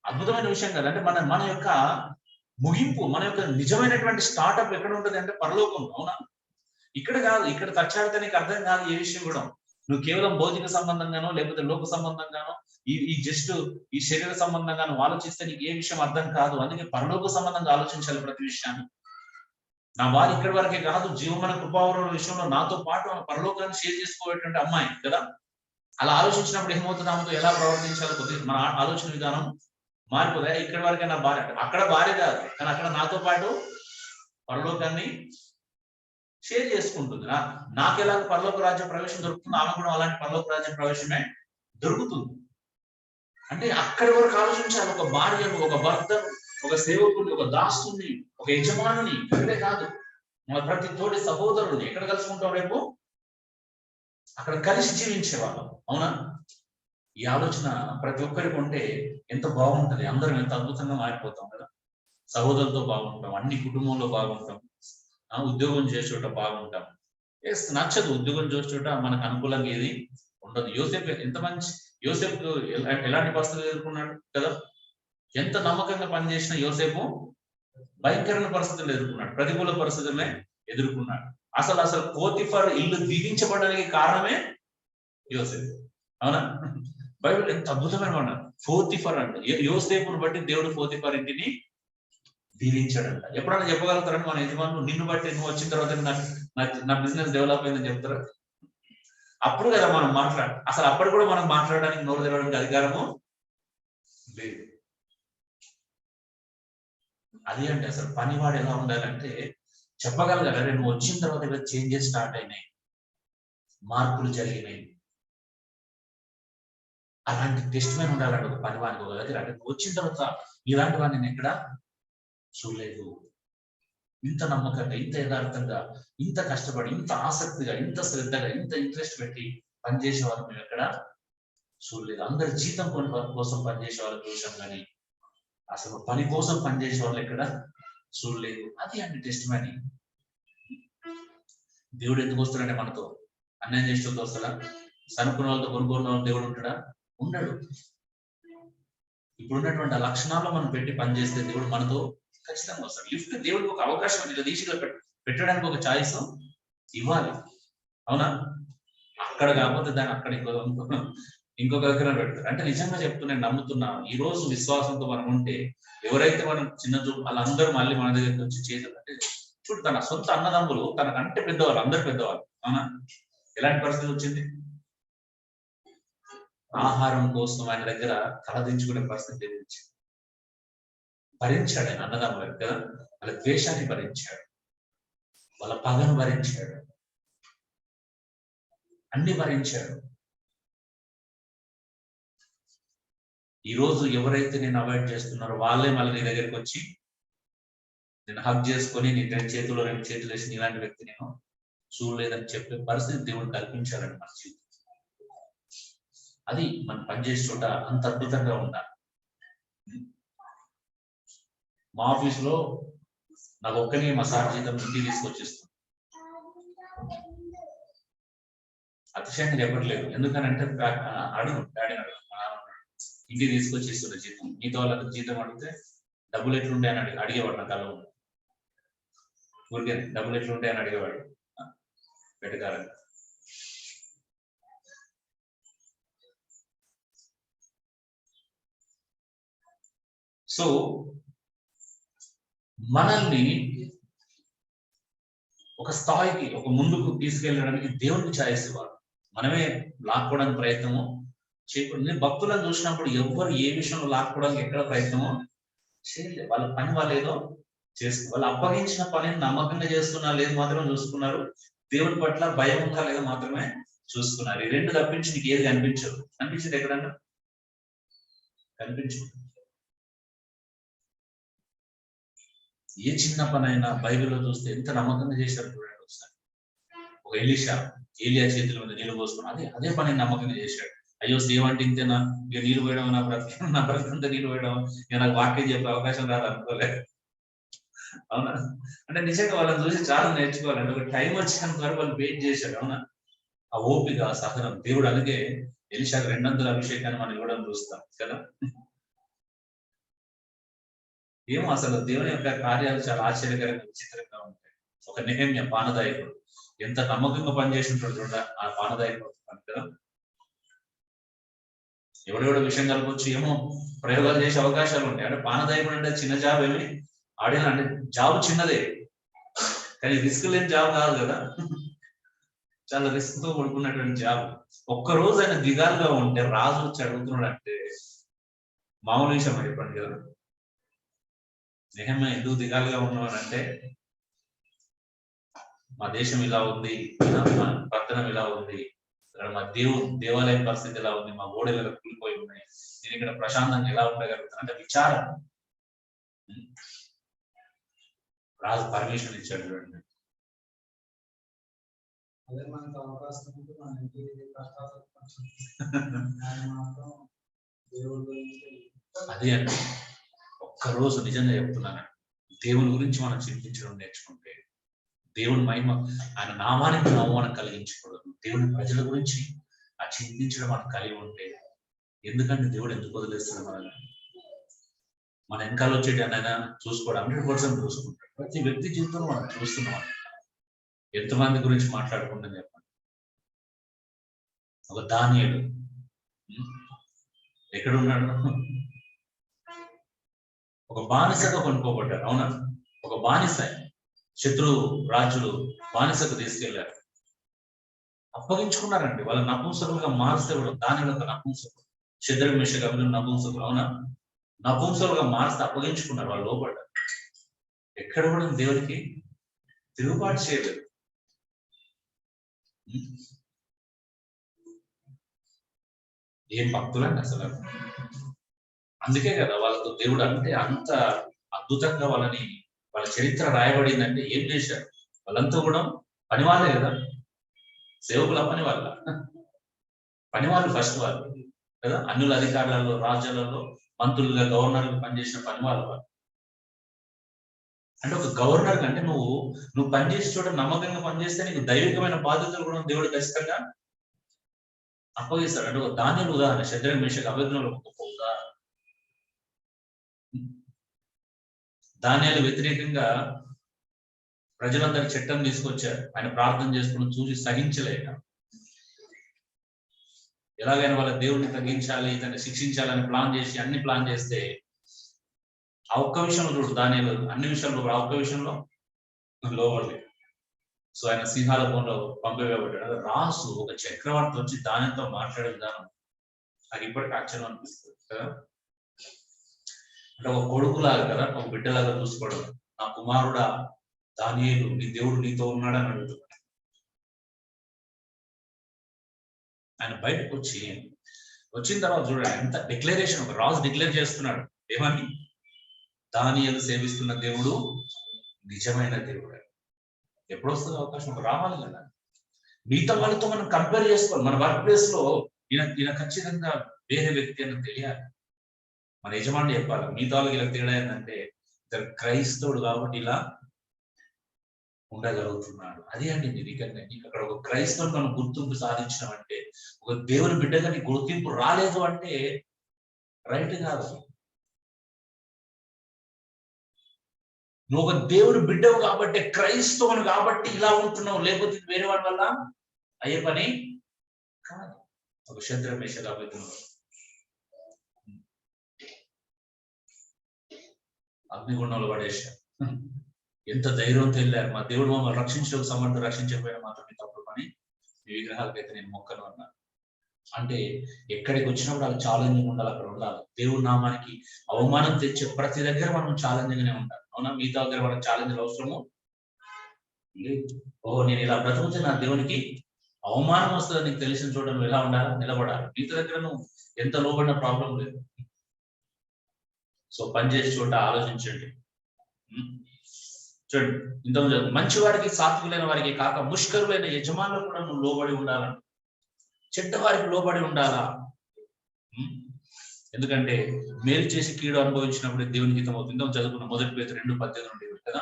అద్భుతమైన విషయం కదా. అంటే మన యొక్క ముగింపు, మన యొక్క నిజమైనటువంటి స్టార్ట్అప్ ఎక్కడ ఉంటుంది అంటే పరలోకంలో. అవునా? ఇక్కడ కాదు. ఇక్కడ తచ్చాడితే నీకు అర్థం కాదు ఏ విషయం కూడా. నువ్వు కేవలం భౌతిక సంబంధంగానో లేకపోతే లోక సంబంధంగానో ఈ జస్ట్ ఈ శరీర సంబంధంగానో ఆలోచిస్తే నీకు ఏ విషయం అర్థం కాదు. అందుకే పరలోక సంబంధంగా ఆలోచించాలి ప్రతి విషయాన్ని. నా భార్య ఇక్కడి వరకే కాదు, జీవమైన కృపావరం విషయంలో నాతో పాటు పరలోకాన్ని షేర్ చేసుకోవేటువంటి అమ్మాయి కదా. అలా ఆలోచించినప్పుడు ఏమవుతుంది, ఆమెతో ఎలా ప్రవర్తించాలో కొద్దిగా మన ఆలోచన విధానం మారిపోదా. ఇక్కడి వరకే నా భార్య, అక్కడ భార్య కాదు కానీ అక్కడ నాతో పాటు పరలోకాన్ని షేర్ చేసుకుంటుంది. నాకు ఎలాగ పరలోక రాజ్య ప్రవేశం దొరుకుతుంది, ఆమె కూడా అలాంటి పరలోక రాజ్య ప్రవేశమే దొరుకుతుంది. అంటే అక్కడి వరకు ఆలోచించాలి. ఒక భార్యను, ఒక భర్తను, ఒక సేవకుని, ఒక దాసుని, ఒక యజమానుని ఇక్కడే కాదు, ప్రతి తోటి సహోదరుని ఎక్కడ కలుసుకుంటాం రేపు, అక్కడ కలిసి జీవించేవాళ్ళం. అవునా? ఈ ఆలోచన ప్రతి ఒక్కరికి ఉంటే ఎంత బాగుంటది. అందరం ఎంత అద్భుతంగా మారిపోతాం కదా. సహోదరులతో బాగుంటాం, అన్ని కుటుంబంలో బాగుంటాం, ఉద్యోగం చేసే చోట బాగుంటాం. నచ్చదు ఉద్యోగం చేసే చోట మనకు అనుకూలంగా ఏది ఉండదు. యోసేపు ఎంత మంచి, యోసేపు ఎలాంటి పరిస్థితులు ఎదుర్కొన్నాడు కదా. ఎంత నమ్మకంగా పనిచేసిన యోసేపు భయంకరమైన పరిస్థితులు ఎదుర్కొన్నాడు, ప్రతికూల పరిస్థితులనే ఎదుర్కొన్నాడు. అసలు పోతిఫర్ ఇల్లు దీవించబడడానికి కారణమే యోసేపు. అవునా? బైబిల్ ఎంత అద్భుతమైన మాట. పోతిఫర్ అంటే యోసేపును బట్టి దేవుడు పోతిఫర్ ఇంటిని దీవించాడంట. ఎప్పుడైనా చెప్పగలుగుతారని మన యజమానులు, నిన్ను బట్టి నువ్వు వచ్చిన తర్వాత నా బిజినెస్ డెవలప్ అయిందని చెప్తారా? అప్పుడు కదా మనం అసలు అప్పుడు కూడా మనం మాట్లాడడానికి, నోరు తెరవడానికి అధికారము లేదు. అది అంటే అసలు పనివాడు ఎలా ఉండాలంటే చెప్పగలగాలి, నువ్వు వచ్చిన తర్వాత ఇలా చేంజెస్ స్టార్ట్ అయినాయి, మార్పులు జరిగినాయి. అలాంటి టెస్ట్ మ్యాన్ ఉండాలంటే ఒక పనివానికి ఒక దగ్గర. అంటే నువ్వు వచ్చిన తర్వాత ఇలాంటి వాడిని నేను ఎక్కడ చూడలేదు. ఇంత నమ్మకంగా, ఇంత యథార్థంగా, ఇంత కష్టపడి, ఇంత ఆసక్తిగా, ఇంత శ్రద్ధగా, ఇంత ఇంట్రెస్ట్ పెట్టి పనిచేసే వాళ్ళు మేము ఎక్కడ చూడలేదు. అందరు జీతం కోసం పనిచేసే వాళ్ళు చూసాం కానీ అసలు పని కోసం పనిచేసే వాళ్ళు ఎక్కడ చూడలేదు. అది అంటే టెస్ట్ మ్యాన్. దేవుడు ఎందుకు వస్తాడంటే మనతో అన్యాయం చేసేతో వస్తాడా? సనుకున్న వాళ్ళతో, కొనుక్కున్న వాళ్ళతో దేవుడు ఉంటాడా? ఉండడు. ఇప్పుడు ఉన్నటువంటి ఆ లక్షణాల్లో మనం పెట్టి పనిచేస్తే దేవుడు మనతో ఖచ్చితంగా వస్తాడు. లిఫ్ట్ దేవుడికి ఒక అవకాశం దీక్షగా పెట్టడానికి ఒక ఛాయిస్ ఇవ్వాలి. అవునా? అక్కడ కాకపోతే దాన్ని అక్కడ ఇంకొక దగ్గర పెడతారు. అంటే నిజంగా చెప్తూ నేను నమ్ముతున్నాను, ఈ రోజు విశ్వాసంతో మనం ఉంటే ఎవరైతే మనం చిన్న చూపు వాళ్ళందరూ మళ్ళీ మన దగ్గరికి వచ్చి చేతులు, అంటే చూడు తన సొంత అన్నదమ్ములు తనకంటే పెద్దవాళ్ళు, అందరు పెద్దవాళ్ళు. అవునా? ఎలాంటి పరిస్థితి వచ్చింది? ఆహారం కోసం ఆయన దగ్గర తలదించుకునే పరిస్థితి వచ్చింది. భరించాడు ఆయన అన్నదమ్ములు కదా. వాళ్ళ ద్వేషాన్ని భరించాడు, వాళ్ళ పగను భరించాడు, అన్ని భరించాడు. ఈ రోజు ఎవరైతే నేను అవాయిడ్ చేస్తున్నారో వాళ్ళే మళ్ళీ నీ దగ్గరికి వచ్చి నేను హక్ చేసుకొని నీ చేతిలో రెండు చేతులు వేసి ఇలాంటి వ్యక్తి నేను చూడలేదని చెప్పే పరిస్థితి దేవుడు కల్పించాలని మన జీవితం. అది మనం పనిచేసే చోట అంత అద్భుతంగా ఉండాలి. మా ఆఫీసులో నాకు ఒక్కనే మా సార్ జీతం ఇంటికి తీసుకొచ్చేస్తాను. అతిశయంగా చెప్పట్లేదు, ఎందుకనంటే అడుగు డాడీ అడుగు, ఇంటికి తీసుకొచ్చి ఇస్తున్న జీతం. మీతో వాళ్ళకి జీతం అడిగితే డబ్బులు ఎట్లుంటాయని అడిగేవాడు. నా కళ ఊరికే డబ్బులు ఎట్లుంటాయని అడిగేవాడు వెటకాలని. సో మనల్ని ఒక స్థాయికి, ఒక ముందుకు తీసుకెళ్ళడానికి దేవునికి ఛాయిస్ ఇవ్వాలి. మనమే లాక్కోవడానికి ప్రయత్నము చేయకూడదు. భక్తులను చూసినప్పుడు ఎవరు ఏ విషయంలో లాక్కోవడానికి ఎక్కడ ప్రయత్నమో చేయలేదు. వాళ్ళ పని వాళ్ళు ఏదో చేసుకున్నారు. వాళ్ళు అప్పగించిన పనిని నమ్మకంగా చేస్తున్నా లేదు మాత్రమే చూసుకున్నారు. దేవుడి పట్ల భయం ఉందా లేదా మాత్రమే చూసుకున్నారు. ఈ రెండు తప్పించి నీకు ఏది కనిపించదు. కనిపించింది ఎక్కడన్నా? కనిపించదు. ఏ చిన్న పనైనా బైబిల్లో చూస్తే ఎంత నమ్మకంగా చేశారు చూడండి ఒకసారి. ఒక ఏలియా చేతుల మీద నీళ్ళు పోసుకుని అదే పని నమ్మకంగా చేశాడు. అయ్యో సేవంటే ఇంతేనా, ఇక నీళ్ళు పోయడం, నా బ్రతికంతా నీళ్ళు పోయడం, ఇక నాకు వాక్యం చెప్పే అవకాశం రాదు అనుకోలేదు. అవునా? అంటే నిజంగా వాళ్ళని చూసి చాలా నేర్చుకోవాలంటే ఒక టైం వచ్చేంత వరకు వాళ్ళు వెయిట్ చేశాడు. అవునా? ఆ ఓపిక, సహనం. దేవుడు అందుకే ఎలీషా 200 అభిషేకాన్ని మనం ఇవ్వడం చూస్తాం కదా. ఏమో అసలు దేవుని యొక్క కార్యాలు చాలా ఆశ్చర్యకరంగా విచిత్రంగా ఉంటాయి. ఒక నెహెమ్యా పానదాయకుడు ఎంత నమ్మకంగా పనిచేసి ఉంటాడు చూడ ఆ పానదాయకుడు కదా. ఎవడెవడో విషయం కలపొచ్చు, ఏమో ప్రయోగాలు చేసే అవకాశాలు ఉంటాయి. అంటే పానదాయకుడు అంటే చిన్న జాబ్ ఏమి ఆడిన అంటే జాబ్ చిన్నదే, కానీ రిస్క్ లేని జాబ్ కాదు కదా. చాలా రిస్క్ తో కూడుకున్నటువంటి జాబ్. ఒక్కరోజు ఆయన దిగాలుగా ఉంటే రాజు వచ్చి అడుగుతున్నాడు అంటే మామూలు విషయం చెప్పండి కదా. నెహెమ్యా ఎందుకు దిగాలుగా ఉన్నానంటే మా దేశం ఇలా ఉంది, మా పట్టణం ఇలా ఉంది, మా దేవాలయం పరిస్థితి ఎలా ఉంది, మా ఓడలు ఎలా కూలిపోయి ఉన్నాయి, నేను ఇక్కడ ప్రశాంతంగా ఎలా ఉండగలుగుతాను అంటే విచారం. రాజు పర్మిషన్ ఇచ్చాడు చూడండి. అదే మనకు అవకాశం ఉంటే మన ఇంటికి కష్టాలు అదే అండి. ఒక్కరోజు నిజంగా చెప్తున్నాను, దేవుని గురించి మనం చింతించడం నేర్చుకుంటే, దేవుని మహిమ ఆయన నామానికి అవమానం కలిగించకూడదు, దేవుని ప్రజల గురించి ఆ చింతించడం మనం కలిగి ఉంటే, ఎందుకంటే దేవుడు ఎందుకు వదిలేస్తాడు మనల్ని? మన వెనకాల వచ్చేటి అన్నైనా చూసుకోవడం 100% చూసుకుంటాడు. ప్రతి వ్యక్తి జీవితంలో మనం చూస్తున్నాం. ఎంతమంది గురించి మాట్లాడుకుంటాం చెప్పండి. ఒక దానియేలు ఎక్కడున్నాడు? ఒక బానిసగా కొనుక్కోబడ్డాడు. అవునా? ఒక బానిస, శత్రు రాజులు బానిసకు తీసుకెళ్లారు, అప్పగించుకున్నారండి. వాళ్ళ నపుంసకులుగా మారిస్తే కూడా దానిలో ఒక నపుంసకుడు, శత్రు మేషక నపుంసకులు. అవునా? నపుంసకులుగా మారిస్తే అప్పగించుకున్నారు, వాళ్ళు లోపడ్డారు. ఎక్కడ కూడా దేవునికి తిరుగుబాటు చేయలేదు. ఏం భక్తులండి అసలు. అందుకే కదా వాళ్ళతో దేవుడు అంటే అంత అద్భుతంగా వాళ్ళ చరిత్ర రాయబడిందంటే ఏం చేశారు? వాళ్ళంతా కూడా పనివాళ్ళే కదా, సేవకుల పనివాళ్ళు ఫస్ట్ వాళ్ళు కదా. అన్యుల అధికారులలో, రాజ్యాలలో, మంత్రులుగా, గవర్నర్లు పనిచేసిన పనివాళ్ళు వాళ్ళు. అంటే ఒక గవర్నర్ అంటే నువ్వు పనిచేసే చోట నమ్మకంగా పనిచేస్తే నీకు దైవికమైన బాధ్యతలు కూడా దేవుడు ఖచ్చితంగా అప్పగిస్తాడు. అంటే ఒక దానియేలు ఉదాహరణ, శద్రక్ మేషక్ అబేద్నెగోలు ఒక ఉదాహరణ. దానియేలు వ్యతిరేకంగా ప్రజలందరి చట్టం తీసుకొచ్చారు, ఆయన ప్రార్థన చేసుకుని చూసి సహించలేక ఎలాగైనా వాళ్ళ దేవుడిని తగ్గించాలి, ఇతన్ని శిక్షించాలని ప్లాన్ చేసి అన్ని ప్లాన్ చేస్తే ఆ ఒక్క విషయంలో చూడు దానియేలు అన్ని విషయంలో ఆ ఒక్క విషయంలో లోబడలేదు. సో ఆయన సింహాల బోన్లో పంపివేయబడ్డాడు. రాసు ఒక చక్రవర్తి వచ్చి దానితో మాట్లాడే విధానం నాకు ఇప్పటికీ ఆశ్చర్యం అనిపిస్తుంది కదా. అంటే ఒక కొడుకులాగా కదా, ఒక బిడ్డలాగా చూసుకోవడం. నా కుమారుడా దానియేలు, నీ దేవుడు నీతో ఉన్నాడని అడుగుతున్నాడు. ఆయన బయటకు వచ్చిన తర్వాత చూడండి ఎంత డిక్లరేషన్, ఒక రాజు డిక్లేర్ చేస్తున్నాడు ఏమని? దానియేలు సేవిస్తున్న దేవుడు నిజమైన దేవుడు. ఎప్పుడు వస్తుంది అవకాశం? రావాలి కదా. మిగతా వాళ్ళతో మనం కంపేర్ చేసుకోవాలి. మన వర్క్ ప్లేస్ లో ఈయన ఖచ్చితంగా వేరే వ్యక్తి అని తెలియాలి. మన యజమాని చెప్పాలి మిగతా వాళ్ళకి ఇలా తేడా ఏంటంటే ఇతను క్రైస్తవుడు కాబట్టి ఇలా ఉండగలుగుతున్నాడు. అదే అండి నిజంగా నీకు అక్కడ ఒక క్రైస్తవుడు మనం గుర్తింపు సాధించినామంటే, ఒక దేవుని బిడ్డగా నీకు గుర్తింపు రాలేదు అంటే రైట్ కాదు. నువ్వు ఒక దేవుని బిడ్డవు కాబట్టి, క్రైస్తవుని కాబట్టి ఇలా ఉంటున్నావు, లేకపోతే వేరే వాడి వల్ల అయ్యే పని కాదు. ఒక శద్రక్ మేషక్ అబేద్నెగోలు అగ్నిగుండంలో పడేశారు. ఎంత ధైర్యంతో వెళ్ళారు, మా దేవుడు మమ్మల్ని రక్షించే సమర్థ, రక్షించకపోయినా మాత్రం తప్పుడు పని మీ విగ్రహాలకైతే నేను మొక్కను అన్నాను. అంటే ఎక్కడికి వచ్చినప్పుడు అది ఛాలెంజింగ్ ఉండాలి, అక్కడ ఉండాలి. దేవుడి నామానికి అవమానం తెచ్చే ప్రతి దగ్గర మనం ఛాలెంజింగ్ గానే ఉండాలి. అవునా? మిగతా దగ్గర మనకు ఛాలెంజ్ అవసరము లేదు. నేను ఇలా బ్రతుకుతే నా దేవునికి అవమానం వస్తుంది నీకు తెలిసిన చోట నువ్వు ఎలా ఉండాలి, నిలబడాలి. మిగతా దగ్గర నువ్వు ఎంత లోబడిన ప్రాబ్లం లేదు. సో పనిచేసే చోట ఆలోచించండి. చూడండి, ఇంత మంచివాడికి, సాత్వికులైన వారికి కాక ముష్కరులైన యజమానులు కూడా నువ్వు లోబడి ఉండాలంట. చెడ్డవారికి లోబడి ఉండాలా? ఎందుకంటే మేలు చేసి కీడు అనుభవించినప్పుడు దేవునికి హితం అవుతుంది. చదువుకున్న 1 పేతురు 2:18 కదా.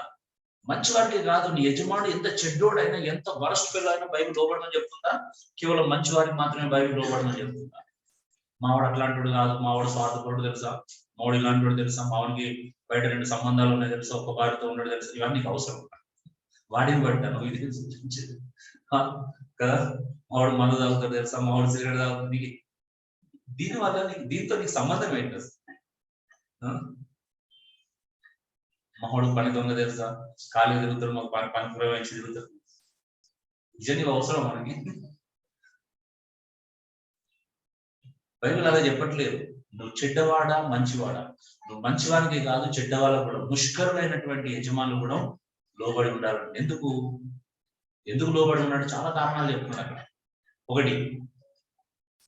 మంచివాడికి కాదు, నీ యజమానుడు ఎంత చెడ్డోడైనా ఎంత వరస్ట్ పిల్ల అయినా బైబిల్ లోబడమని చెప్తుందా? కేవలం మంచివాడికి మాత్రమే బైబిల్ లోబడమని చెప్తుందా? మావాడు అట్లాంటి కాదు, మావాడు స్వార్థపరుడు తెలుసా, మావాడు ఇలాంటి తెలుసా, మావాడికి బయట 2 సంబంధాలు ఉన్నాయి తెలుసా, ఒక భార్యతో ఉండడు తెలుసా, ఇవన్నీ అవసరం. వాడిని పడ్డాను ఇది కదా, మావాడు మందు తాగుతాడు తెలుసా, మావాడు సిగరెట్ తాగుతుంది. దీనివల్ల దీంతో నీకు సంబంధం ఏంటి? మావాడు పని దొంగ తెలుసా, ఖాళీ తిరుగుతాడు, మాకు పని పురవేసి తిరుగుతాడు. నిజంగా అవసరం మనకి? బైబిల్ అలా చెప్పట్లేదు. నువ్వు చెడ్డవాడా మంచివాడా, నువ్వు మంచివానికి కాదు చెడ్డవాళ్ళకు కూడా, ముష్కరులైనటువంటి యజమానులు కూడా లోబడి ఉండాలి. ఎందుకు లోబడి ఉన్నాడు? చాలా కారణాలు చెప్తున్నాడు అక్కడ. ఒకటి,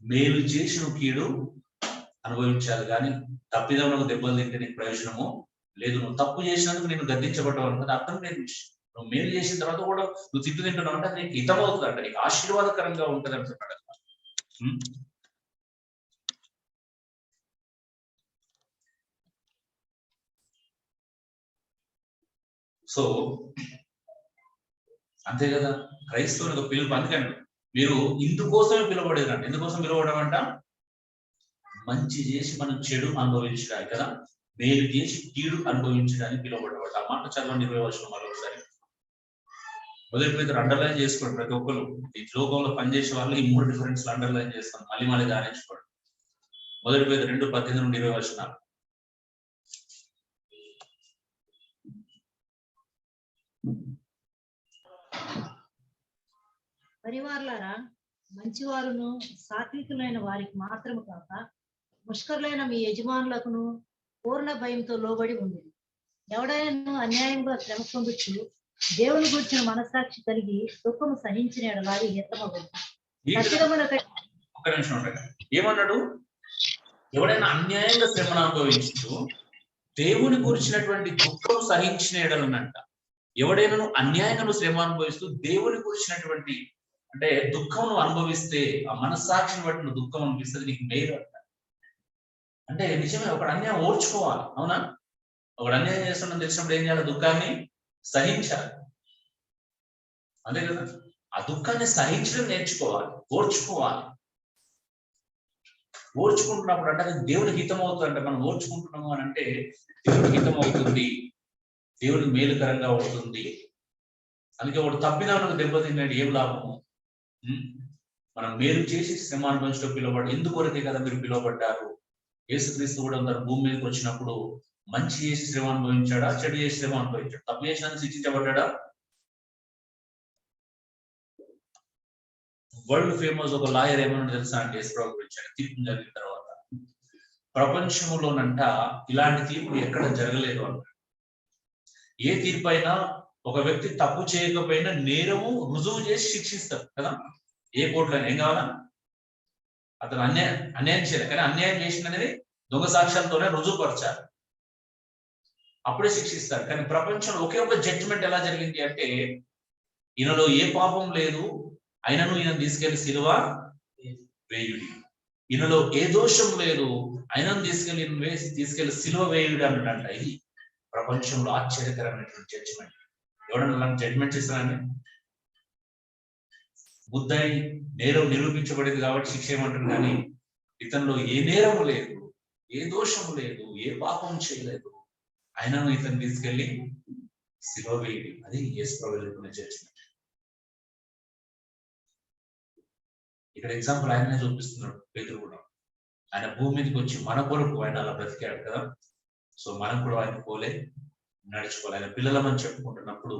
మేలు చేసి నువ్వు కీడు అనుభవించాలి, కానీ తప్పిదములకు దెబ్బలు తింటే నీకు ప్రయోజనము లేదు. నువ్వు తప్పు చేసినందుకు నేను గద్దించబడ్డావు అనుకుంటే అర్థం లేదు. నువ్వు మేలు చేసిన తర్వాత కూడా నువ్వు తిట్టు తింటున్నావు అంటే నీకు హితమవుతుంది అంట, నీకు ఆశీర్వాదకరంగా ఉంటుంది అంటున్నాడు. సో అంతే కదా, క్రైస్తవులకు పిలుపు. అందుకండి మీరు ఇందుకోసమే పిలువబడేదంట. ఎందుకోసం పిలువబడమంట? మంచి చేసి మనం చెడు అనుభవించడానికి కదా, మేలు చేసి కీడు అనుభవించడానికి పిలువబడబడ్డ. ఆ మాట చదవండి 20వ వచనం మరొకసారి. మొదటి పేతురు అండర్లైన్ చేసుకోండి. ప్రతి ఒక్కరు ఈ లోకంలో పనిచేసే వాళ్ళు ఈ 3 డిఫరెన్స్ అండర్లైన్ చేస్తాం, మళ్ళీ ధ్యానించుకోండి. మొదటి పేతురు 2:18 నుండి 20 వచనాలు. పరివారులారా, మంచివారును సాత్వికులైన వారికి మాత్రము కాక ముష్కరులైన మీ యజమానులకును పూర్ణ భయంతో లోబడి ఉంది. ఎవడైనా అన్యాయంగా శ్రమ పొందుతూ దేవుని గురించిన మనస్సాక్షి కలిగి దుఃఖము సహించిన ఎడలాగి హితమగును. ఒక్క నిమిషం ఉండండి. ఏమన్నాడు? ఎవడైనా అన్యాయంగా శ్రమను అనుభవించు దేవుని గురించినటువంటి దుఃఖం సహించిన ఎడలనంట. ఎవడైనా అన్యాయంగా శ్రమ అనుభవిస్తూ దేవుని గురించినటువంటి అంటే దుఃఖం అనుభవిస్తే, ఆ మనస్సాక్షిని బట్టి నువ్వు దుఃఖం అనిపిస్తుంది, నీకు మేలు అంట. అంటే నిజమే, ఒకడు అన్యాయం ఓర్చుకోవాలి. అవునా? ఒకడు అన్యాయం చేస్తున్నా తెలిసినప్పుడు ఏం చేయాలి? దుఃఖాన్ని సహించాలి. అంతే కదా, ఆ దుఃఖాన్ని సహించడం నేర్చుకోవాలి, ఓర్చుకోవాలి. ఓర్చుకుంటున్నప్పుడు అంటే అది దేవునికి హితం అవుతుంది. అంటే మనం ఓర్చుకుంటున్నాము అని అంటే దేవునికి హితం అవుతుంది, దేవునికి మేలుకరంగా అవుతుంది. అందుకే వాడు తప్పిదానికి దెబ్బతిన్నాడు, ఏం లాభము? మనం మేలు చేసి శ్రమ అనుభవించడం పిలువబడ్డారు. ఎందుకొరకే కదా మీరు పిలువబడ్డారు. యేసుక్రీస్తు కూడా అందరు భూమి మీదకి వచ్చినప్పుడు మంచి చేసి శ్రమ అనుభవించాడా, చెడు చేసి శ్రమ అనుభవించాడు? తప్పు చేసినందుకు శిక్షించబడ్డా? వరల్డ్ ఫేమస్ ఒక లాయర్ ఏమన్నా తెలుసా అంటే, యేసు గురించి తీర్పు జరిగిన తర్వాత ప్రపంచంలోనంట ఇలాంటి తీర్పు ఎక్కడ జరగలేదు అంట. ఏ తీర్పు అయినా ఒక వ్యక్తి తప్పు చేయకపోయినా నేరము రుజువు చేసి శిక్షిస్తారు కదా. ఏ కోర్టులో ఏం కావాలా? అతను అన్యాయం చేయలేదు, కానీ అన్యాయం చేసినది దొంగ సాక్ష్యాలతోనే రుజువుపరచాలి, అప్పుడే శిక్షిస్తారు. కానీ ప్రపంచంలో ఒకే ఒక జడ్జిమెంట్ ఎలా జరిగింది అంటే, ఈయనలో ఏ పాపం లేదు అయినను ఈయన తీసుకెళ్లి సిలువ వేయుడి, ఈయనలో ఏ దోషం లేదు అయినను తీసుకెళ్లి సిలువ వేయుడి అన్నదంట. ఇది ప్రపంచంలో ఆశ్చర్యకరమైనటువంటి జడ్జిమెంట్. ఎవడన్నా అలాంటి జడ్జిమెంట్ చేస్తారండి? ముద్దాయి నేరం నిరూపించబడింది కాబట్టి శిక్ష ఏమంటారు, కానీ ఇతనిలో ఏ నేరము లేదు, ఏ దోషము లేదు, ఏ పాపం చేయలేదు, ఆయనను ఇతను తీసుకెళ్లి సిలువ వేయడి. అది యేసు ప్రభువుకునే జడ్జిమెంట్. ఇక్కడ ఎగ్జాంపుల్ ఆయననే చూపిస్తున్నాడు పేతురు కూడా. ఆయన భూమి మీదకి వచ్చి మన కొరకు ఆయన అలా బ్రతికాడు కదా. సో మనం కూడా ఆయన పోలే నడుచుకోవాలి. ఆయన పిల్లలమని చెప్పుకుంటున్నప్పుడు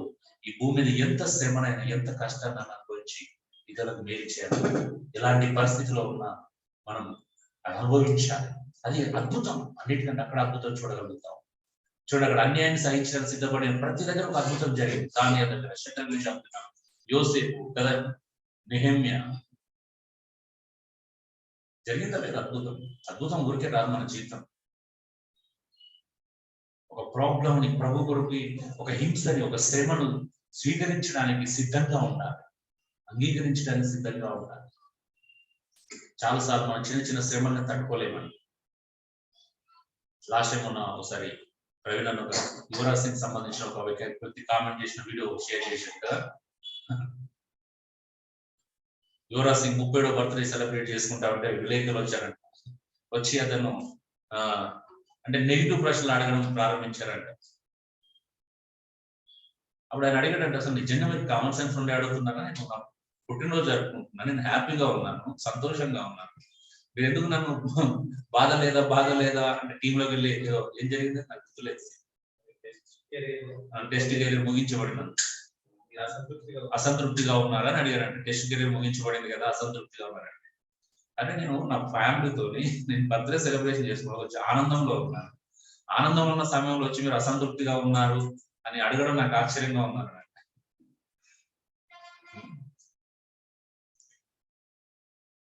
ఈ భూమి మీద ఎంత శ్రమనైనా ఎంత కష్టాన్ని అనుభవించి ఇతరులకు మేలు చేయాలి. ఎలాంటి పరిస్థితిలో ఉన్నా మనం అనుభవించాలి. అది అద్భుతం. అన్నిటికంటే అక్కడ అద్భుతం చూడగలుగుతాం. చూడండి, అక్కడ అన్యాయాన్ని సహించడానికి సిద్ధపడిన ప్రతి దగ్గర ఒక అద్భుతం జరిగింది. దానియేలు దగ్గర, శద్రకు, చెప్తున్నాం, యోసేపు కదా, నెహెమ్యా. జరిగిందా లేదా అద్భుతం? అద్భుతం ఊరికే రాదు మన జీవితం. ఒక ప్రాబ్లంని ప్రభు కొరకు, ఒక హింసని, ఒక శ్రమను స్వీకరించడానికి సిద్ధంగా ఉండాలి, అంగీకరించడానికి సిద్ధంగా ఉండాలి. చాలాసార్లు మనం చిన్న చిన్న శ్రమలను తట్టుకోలేమని. లాస్ట్ టైం ఉన్న ఒకసారి ప్రవీణ్ అన్న ఒక యువరాజ్ సింగ్ సంబంధించిన ఒక వ్యక్తి కామెంట్ చేసిన వీడియో షేర్ చేశారు కదా. యువరాజ్ సింగ్ 37వ బర్త్డే సెలబ్రేట్ చేసుకుంటా ఉంటే విలేకరులు వచ్చారంట. వచ్చి అతను అంటే నెగిటివ్ ప్రశ్నలు అడగడం ప్రారంభించారంట. అప్పుడు ఆయన అడిగాడంట, అసలు నిజంగా మీరు కామన్ సెన్స్ ఉండి అడుగుతున్నారా, నేను నా పుట్టినరోజు జరుపుకుంటున్నాను, నేను హ్యాపీగా ఉన్నాను, సంతోషంగా ఉన్నాను, మీరు ఎందుకు నన్ను బాధ లేదా అంటే టీంలోకి వెళ్ళి ఏం జరిగింది నాకు గుర్తులేదు, టెస్ట్ కెరీర్ ముగించబడినాను, అసంతృప్తిగా ఉన్నారా అని అడిగారంటే, టెస్ట్ కెరీర్ ముగించబడింది కదా అసంతృప్తిగా ఉన్నారంటే, అంటే నేను నా ఫ్యామిలీతో నేను బర్త్డే సెలబ్రేషన్ చేసుకోవడం వచ్చి ఆనందంలో ఉన్నాను, ఆనందంలో ఉన్న సమయంలో వచ్చి మీరు అసంతృప్తిగా ఉన్నారు అని అడగడం నాకు ఆశ్చర్యంగా ఉన్నారు.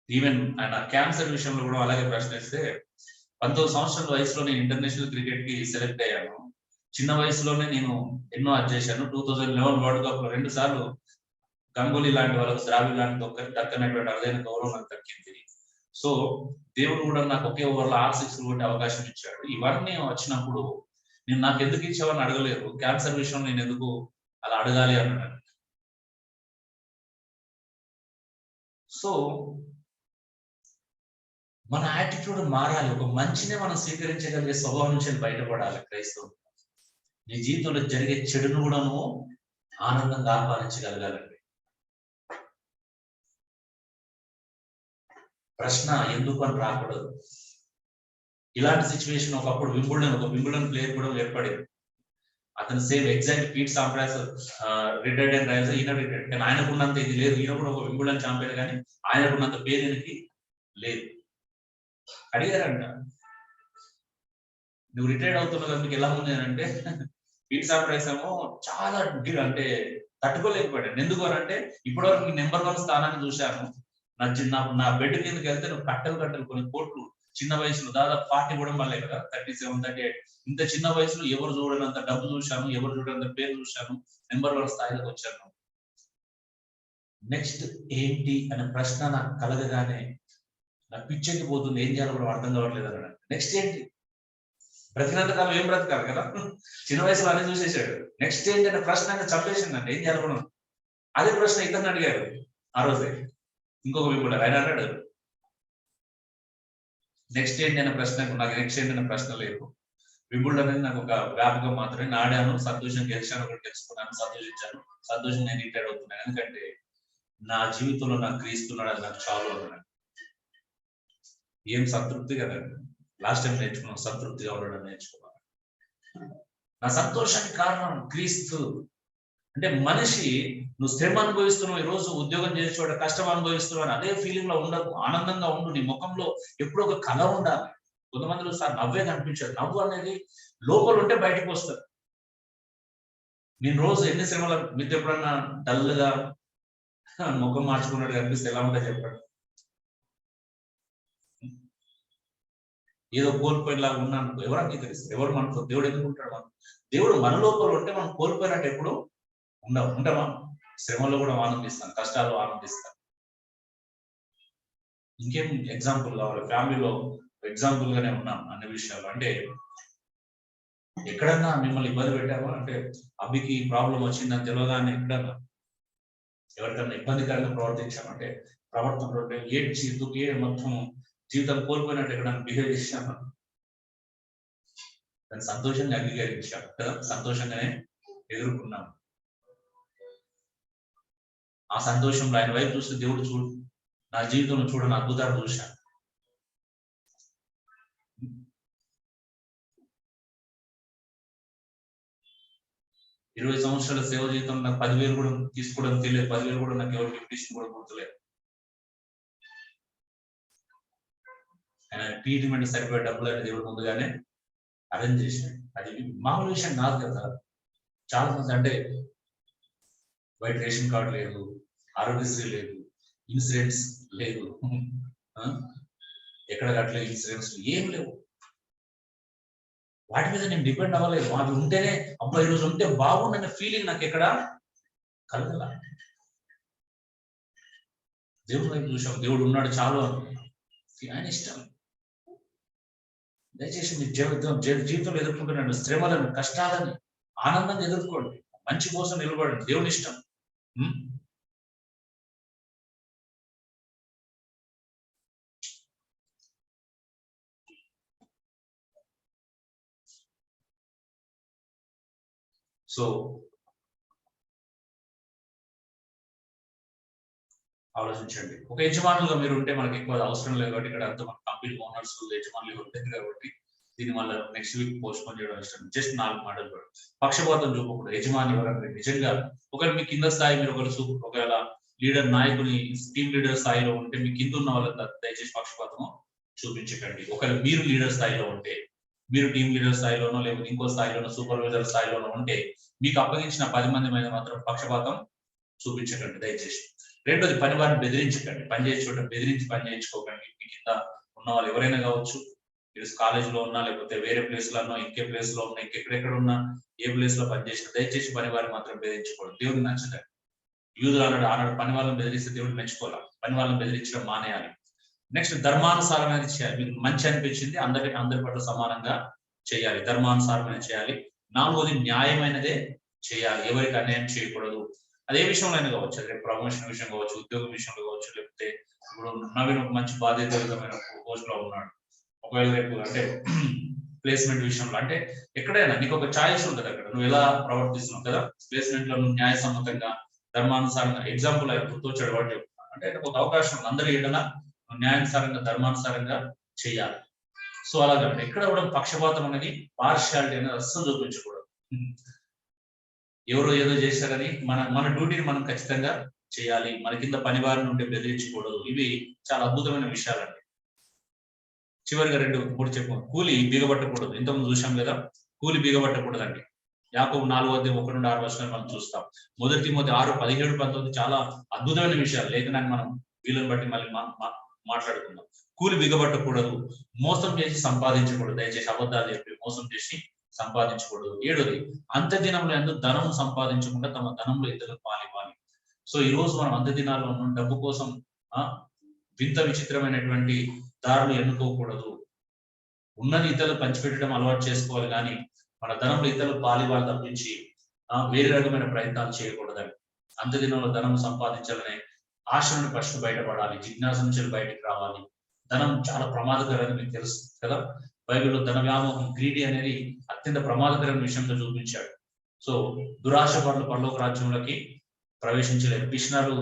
ఈవెన్ ఆయన క్యాన్సర్ విషయంలో కూడా అలాగే ప్రశ్నిస్తే 19 సంవత్సరాల వయసులో నేను ఇంటర్నేషనల్ క్రికెట్ కి సెలెక్ట్ అయ్యాను, చిన్న వయసులోనే నేను ఎన్నో అది చేశాను, 2011 వరల్డ్ కప్ లో 2 సార్లు గంగూలీ లాంటి వాళ్ళకు, ద్రావిడ్ లాంటి ఒక్కరికి దక్కనటువంటి అరుదైన గౌరవం నాకు దక్కింది. సో దేవుడు కూడా నాకు ఒకే ఓవర్లో 6 సిక్స్లు కొట్టే అవకాశం ఇచ్చాడు. ఇవన్నీ వచ్చినప్పుడు నేను నాకు ఎందుకు ఇచ్చావని అడగలేదు, క్యాన్సర్ విషయం నేను ఎందుకు అలా అడగాలి అన్నాడు. సో మన యాటిట్యూడ్ మారాలి, ఒక మంచినే మనం స్వీకరించగలిగే స్వభావం నుంచి బయటపడాలి. క్రైస్తవులు నీ జీవితంలో జరిగే చెడును కూడా నువ్వు ఆనందంగా ఆహ్వానించగలగాలండి. ప్రశ్న ఎందుకు అని రాకూడదు. ఇలాంటి సిచ్యువేషన్ ఒకప్పుడు వింబుల్డన్ ప్లేయర్ కూడా ఏర్పడింది. అతను same exact Pete Sampras retired and rails, ఈయన రిటైర్డ్, కానీ ఆయనకున్నంత ఇది లేదు. ఈయన కూడా ఒక వింబుల్డన్ ఛాంపియన్, కానీ ఆయనకున్నంత పేరు ఈయనకి లేదు. అడిగారంట, నువ్వు రిటైర్డ్ అవుతున్నావు కదా మీకు ఎలా ఉంది అని అంటే, పీట్ సాంప్రాస్ ఏమో చాలా అంటే తట్టుకోలేకపోయాడు. ఎందుకు అని అంటే, ఇప్పటివరకు నెంబర్ 1 స్థానాన్ని చూశాను, నా బెడ్ కిందకి వెళ్తే నువ్వు కట్టలు కొన్ని కోట్లు, చిన్న వయసులో దాదాపు 40 కూడా మళ్ళీ కదా, 37, 38, ఇంత చిన్న వయసులో ఎవరు చూడనంత డబ్బు చూశాను, ఎవరు చూడనంత పేరు చూశాను, నెంబర్ 1 స్థాయిలోకి వచ్చాను. నెక్స్ట్ ఏంటి అనే ప్రశ్న నాకు కలగగానే నాకు పిచ్చెక్కి పోతుంది, ఏం చేయాలో కూడా అర్థం కావట్లేదు అన్నాడు. నెక్స్ట్ ఏంటి, బ్రతికినంత కాలం ఏం బ్రతకాలి కదా, చిన్న వయసులో అన్ని చూసేసాడు. నెక్స్ట్ ఏంటి అనే ప్రశ్న చంపేసిందంటే ఏం చేయాలి కూడా. అదే ప్రశ్న ఇతను అడిగారు ఆ రోజే ఇంకొక వింబుల్డన్, ఆయన అన్నాడు నెక్స్ట్ ఏంటి అనే ప్రశ్నకు నాకు నెక్స్ట్ ఏంటి అనే ప్రశ్న లేదు, వింబుల్డన్ అనేది నాకు ఒక వ్యాపకం మాత్రమే, నాడాను, సంతోషం గెలిచాను, ఒకటి తెలుసుకున్నాను, సంతోషించాను, సంతోషం నేను రిటైర్డ్ అవుతున్నాను, ఎందుకంటే నా జీవితంలో నాకు క్రీస్తున్నాడు, అది నాకు చాలు అన్నాడు. ఏం సంతృప్తి కదండి, లాస్ట్ టైం నేర్చుకున్నాం, సంతృప్తిగా ఉండడం నేర్చుకున్నాను. నా సంతోషానికి కారణం క్రీస్తు. అంటే మనిషి నువ్వు శ్రమ అనుభవిస్తున్నావు, ఈ రోజు ఉద్యోగం చేసే చోట కష్టం అనుభవిస్తున్నావు అని అదే ఫీలింగ్ లో ఉండకు, ఆనందంగా ఉండు. నీ ముఖంలో ఎప్పుడు ఒక కళ ఉండాలి. కొంతమందిలో సార్ నవ్వే కనిపించదు, నవ్వు అనేది లోపల ఉంటే బయటకు వస్తుంది. నేను రోజు ఎన్ని శ్రమల మీద ఎప్పుడన్నా డల్ గా ముఖం మార్చుకున్నట్టు కనిపిస్తే ఎలా ఉంటా చెప్పండి. ఏదో కోల్పోయేలాగా ఉన్నాను ఎవరు అంగీకరిస్తారు, ఎవరు మనతో, దేవుడు ఎందుకుంటాడు, మనం దేవుడు మన లోపల ఉంటే మనం కోల్పోయినట్టు ఎప్పుడు ఉంటామా. శ్రమలో కూడా ఆనందిస్తాను, కష్టాల్లో ఆనందిస్తాను. ఇంకేం ఎగ్జాంపుల్ కావాలి, ఫ్యామిలీలో ఎగ్జాంపుల్ గానే ఉన్నాం అన్ని విషయాలు. అంటే ఎక్కడన్నా మిమ్మల్ని ఇబ్బంది పెట్టామా, అంటే అబ్బికి ప్రాబ్లం వచ్చిందని తెలియగానే ఎక్కడన్నా ఎవరికన్నా ఇబ్బందికరంగా ప్రవర్తించామంటే, ప్రవర్తనలో ఏడ్చి దుఃఖి మొత్తం జీవితం కోల్పోయినట్టు ఎక్కడన్నా బిహేవ్ చేశామా, దాన్ని సంతోషంగా అంగీకరించాం కదా, సంతోషంగానే ఎదుర్కొన్నాం. ఆ సంతోషంలో ఆయన వైపు చూస్తే దేవుడు చూడు, నా జీవితంలో చూడని అద్భుతాలు చూశాను. ఇరవై సంవత్సరాల సేవ జీవితం నాకు 10,000 కూడా తీసుకోవడం తెలియదు, 10,000 కూడా నాకు ఎవరు గిఫ్ట్ ఇచ్చిన కూడా గుర్తులేదు. ఆయన ట్రీట్మెంట్ సరిపోయే డబ్బులు అంటే దేవుడు ముందుగానే అరేంజ్ చేశాడు. అది మామూలు విషయం కాదు కదా. చాలా మంది అంటే వైట్ రేషన్ కార్డు లేదు, ఆరోగ్యశ్రీ లేదు, ఇన్సూరెన్స్ లేదు, ఎక్కడ కట్టలేదు ఇన్సూరెన్స్ ఏం లేవు. వాటి మీద నేను డిపెండ్ అవ్వలేదు. అవి ఉంటేనే అబ్బా ఈరోజు ఉంటే బాగుందనే ఫీలింగ్ నాకు ఎక్కడ కలగల. దేవుడి వైపు చూసాం, దేవుడు ఉన్నాడు చాలు అని ఆయన ఇష్టం. దయచేసి మీ జీవితంలో ఎదుర్కొంటున్న శ్రమలను, కష్టాలను ఆనందంగా ఎదుర్కోండి. మంచి కోసం నిలబడండి. దేవుని ఇష్టం. సో ఆలోచించండి. ఒక యజమానులుగా మీరు ఉంటే మనకి ఎక్కువ అవసరం లేదు కాబట్టి, ఇక్కడ అంత మన కంపెనీ ఓనర్స్ యజమానులు ఉంటుంది కాబట్టి దీని వల్ల నెక్స్ట్ వీక్ పోస్ట్ పోన్ చేయడం ఇష్టం. జస్ట్ 4 మాటలు కూడా పక్షపాతం చూపకూడదు. యజమాని ఎవరంటే నిజంగా ఒకవేళ మీ కింద స్థాయి మీరు ఒకవేళ లీడర్ నాయకుని టీమ్ లీడర్ స్థాయిలో ఉంటే మీ కింద ఉన్న వాళ్ళకి దయచేసి పక్షపాతం చూపించకండి. ఒకవేళ మీరు లీడర్ స్థాయిలో ఉంటే, మీరు టీమ్ లీడర్ స్థాయిలోనో లేకపోతే ఇంకో స్థాయిలోనో సూపర్వైజర్ స్థాయిలోనో ఉంటే మీకు అప్పగించిన 10 మంది మీద మాత్రం పక్షపాతం చూపించకండి దయచేసి. రెండోది, పని వారిని బెదిరించకండి. పని చేసే చోట బెదిరించి పని చేయించుకోకండి. మీ కింద ఉన్న వాళ్ళు ఎవరైనా కావచ్చు, మీరు కాలేజీలో ఉన్నా లేకపోతే వేరే ప్లేస్ లో ఇంకే ప్లేస్ లో ఉన్నా ఇంకెక్కడెక్కడ ఉన్నా ఏ ప్లేస్ లో పనిచేసినా దయచేసి పని వారిని మాత్రం బెదిరించకూడదు. దేవుడికి నచ్చదండి. యూదులు ఆనాడు పని వాళ్ళని బెదిరిస్తే దేవుడు మెచ్చుకోవాలి. పని వాళ్ళని బెదిరించడం మానేయాలి. నెక్స్ట్, ధర్మానుసారమైనది చేయాలి. మీకు మంచి అనిపించింది అందరి పట్ల సమానంగా చేయాలి. ధర్మానుసారమైన చేయాలి. 4వది, న్యాయమైనదే చేయాలి. ఎవరికి అన్యాయం చేయకూడదు. అదే విషయంలో అయినా కావచ్చు, అదే ప్రమోషన్ విషయం కావచ్చు, ఉద్యోగం విషయంలో కావచ్చు, లేకపోతే ఇప్పుడు నవీన్ ఒక మంచి బాధ్యతయుతమైన పోస్ట్ లో ఉన్నాడు. ఒకవేళ రేపు అంటే ప్లేస్మెంట్ విషయంలో అంటే ఎక్కడైనా నీకు ఒక ఛాయిస్ ఉంటుంది. అక్కడ నువ్వు ఎలా ప్రవర్తిస్తున్నావు కదా, ప్లేస్మెంట్ లో నువ్వు న్యాయసమ్మతంగా ధర్మానుసారంగా ఎగ్జాంపుల్ ఆయన గుర్తొచ్చాడు వాటి అంటే ఒక అవకాశం ఉంది. అందరి ఏదైనా న్యాయానుసారంగా ధర్మానుసారంగా చేయాలి. సో అలాగంటే ఎక్కడ కూడా పక్షపాతం అనేది, పార్షియాలిటీ అనేది అస్సలు చూపించకూడదు. ఎవరో ఏదో చేశారని మన డ్యూటీని మనం ఖచ్చితంగా చేయాలి. మన కింద పని వారిని ఉంటే బెదిరించకూడదు. ఇవి చాలా అద్భుతమైన విషయాలండి. చివరిగా 2, 3 చెప్పు. కూలి బిగబట్టకూడదు. ఇంతకుముందు చూసాం కదా, కూలి బిగబట్టకూడదండి. యాకోబు 4:1-6 మనం చూస్తాం. 1 తిమోతి 6:17-19 చాలా అద్భుతమైన విషయాలు. లేఖనాన్ని మనం వీళ్ళని బట్టి మళ్ళీ మాట్లాడుకుందాం. కూలి బిగబట్టకూడదు. మోసం చేసి సంపాదించకూడదు. దయచేసి అబద్ధాలు చెప్పి మోసం చేసి సంపాదించకూడదు. 7వది, అంత్యదినంలో ఎందు ధనం సంపాదించకుండా తమ ధనంలో ఇతరులకు పాలివ్వాలి. సో ఈ రోజు మనం అంత్యదినాల్లో ఉన్న డబ్బు కోసం వింత విచిత్రమైనటువంటి దారులు ఎన్నుకోకూడదు. ఉన్నది ఇతరులు పంచిపెట్టడం అలవాటు చేసుకోవాలి, కానీ మన ధనంలో ఇతరులు పాలివ్వాలి తప్పించి వేరే రకమైన ప్రయత్నాలు చేయకూడదని. అంత్యదినంలో ధనం సంపాదించాలనే ఆశ నుండి ఫస్ట్ బయటపడాలి. జిజ్ఞాస నుంచి బయటకు రావాలి. ధనం చాలా ప్రమాదకరని మీకు తెలుసు కదా. బైబిల్లో ధన వ్యామోహం, గ్రీడీ అనేది అత్యంత ప్రమాదకరమైన విషయంగా చూపించాడు. సో దురాశ పనులు పరలోక రాజ్యంలోకి ప్రవేశించలేరు, పిషనరు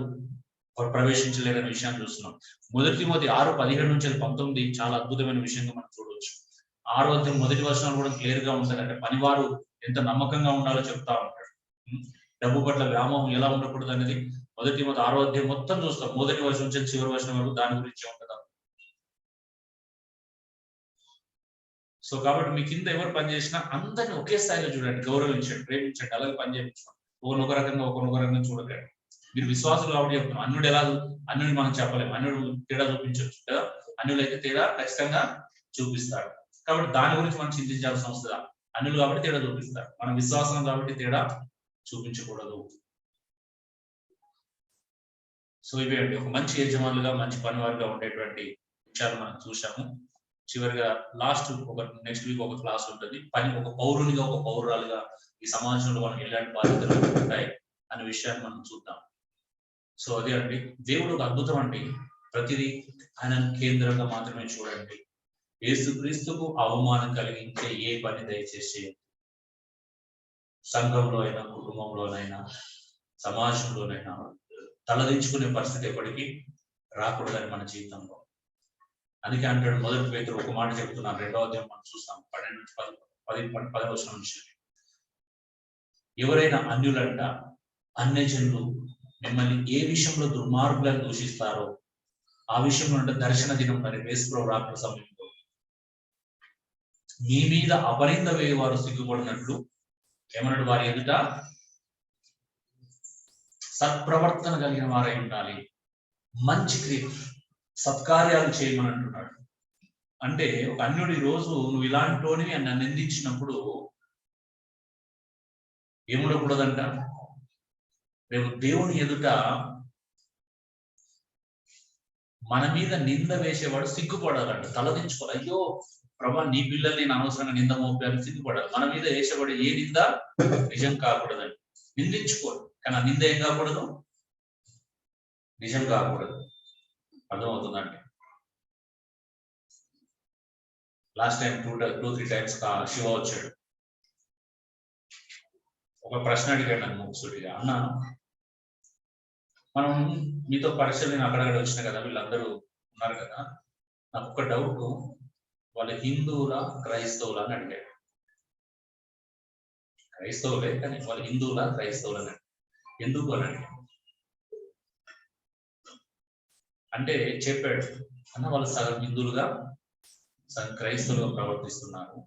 ప్రవేశించలేరనే విషయాన్ని చూస్తున్నాం. 1 తిమోతి 6:17-19 చాలా అద్భుతమైన విషయంగా మనం చూడవచ్చు. 6వ అధ్యాయం 1వ వచనం కూడా క్లియర్ గా ఉంటుంది. అంటే పనివారు ఎంత నమ్మకంగా ఉండాలో చెప్తా ఉంటాడు. డబ్బు పట్ల వ్యామోహం ఎలా ఉండకూడదు అనేది 1 తిమోతి 6వ అధ్యాయం మొత్తం చూస్తాం. 1వ వచనం నుంచి చివరి వచనం వరకు దాని గురించి ఉంటుంది. సో కాబట్టి మీ కింద ఎవరు పనిచేసినా అందరిని ఒకే స్థాయిలో చూడండి, గౌరవించండి, ప్రేమించండి, అలాగే పని చేయించండి. ఒకనొక రకంగా చూడకండి. మీరు విశ్వాసులు కాబట్టి చెప్తున్నాం. అన్యుడు మనం చెప్పలేము. అన్యుడు తేడా చూపించవచ్చు కదా. అన్యులు అయితే తేడా ఖచ్చితంగా చూపిస్తాడు. కాబట్టి దాని గురించి మనం చింతించాల్సిన అవసరం. అన్యులు కాబట్టి తేడా చూపిస్తారు, మన విశ్వాసం కాబట్టి తేడా చూపించకూడదు. సో ఇవే అండి ఒక మంచి యజమానులుగా, మంచి పనివారుగా ఉండేటువంటి విషయాలు మనం చూసాము. చివరిగా నెక్స్ట్ వీక్ ఒక క్లాస్ ఉంటుంది. ఒక పౌరునిగా, ఒక పౌరురాలుగా ఈ సమాజంలో మనం ఎలాంటి బాధ్యతలు ఉంటాయి అనే విషయాన్ని మనం చూద్దాం. సో అదే అండి, దేవుడు ఒక అద్భుతం అండి. ప్రతిదీ ఆయన కేంద్రంగా మాత్రమే చూడండి. యేసుక్రీస్తుకు అవమానం కలిగించే ఏ పని దయచేసి సంఘంలో అయినా, కుటుంబంలోనైనా, సమాజంలోనైనా తలదించుకునే పరిస్థితి ఎప్పటికీ రాకూడదని మన జీవితంలో. అందుకే అంటాడు 1 పేతురు ఒక మాట చెప్తున్నాను. 2వ అధ్యాయం మనం చూస్తాం 12-10 వచనం నుంచి. ఎవరైనా అన్యులంట, అన్యజనులు మిమ్మల్ని ఏ విషయంలో దుర్మార్గులను దూషిస్తారో ఆ విషయంలో అంటే దర్శన దినం మరి యేసుప్రభు రాకడ సమయంలో మీ మీద అపనింద వేయవారు సిగ్గుపడినట్లు ఏమన్నాడు, వారి ఎదుట సత్ప్రవర్తన కలిగిన వారై ఉండాలి. మంచి సత్కార్యాలు చేయమని అంటున్నాడు. అంటే ఒక అన్యుడు ఈ రోజు నువ్వు ఇలాంటి నన్ను నిందించినప్పుడు ఏముండకూడదంట, రేపు దేవుని ఎదుట మన మీద నింద వేసేవాడు సిగ్గుపడాలంట, తలదించుకోవాలి. అయ్యో ప్రభా నీ పిల్లలు నేను అనవసరంగా నింద మోపాను సిగ్గుపడాలి. మన మీద వేసబడే ఏ నింద నిజం కాకూడదని నిందించుకోరు, కానీ ఆ నింద ఏం కాకూడదు, నిజం కాకూడదు. అర్థమవుతుందండి. లాస్ట్ టైం 2-3 టైమ్స్ శివ వచ్చాడు. ఒక ప్రశ్న అడిగాడు నన్ను ముఖ్సుడిగా, అన్న మనం మీతో పరీక్షలు నేను అక్కడక్కడ వచ్చిన కదా, వీళ్ళందరూ ఉన్నారు కదా, నాకు ఒక డౌట్, వాళ్ళు హిందువులా క్రైస్తవులా అని అడిగాడు. క్రైస్తవులే కానీ వాళ్ళు హిందువులా క్రైస్తవులా అని ఎందుకు అని అడిగాడు. అంటే చెప్పాడు, అన్న వాళ్ళు సగం హిందువులుగా సగం క్రైస్తవులుగా ప్రవర్తిస్తున్నారు.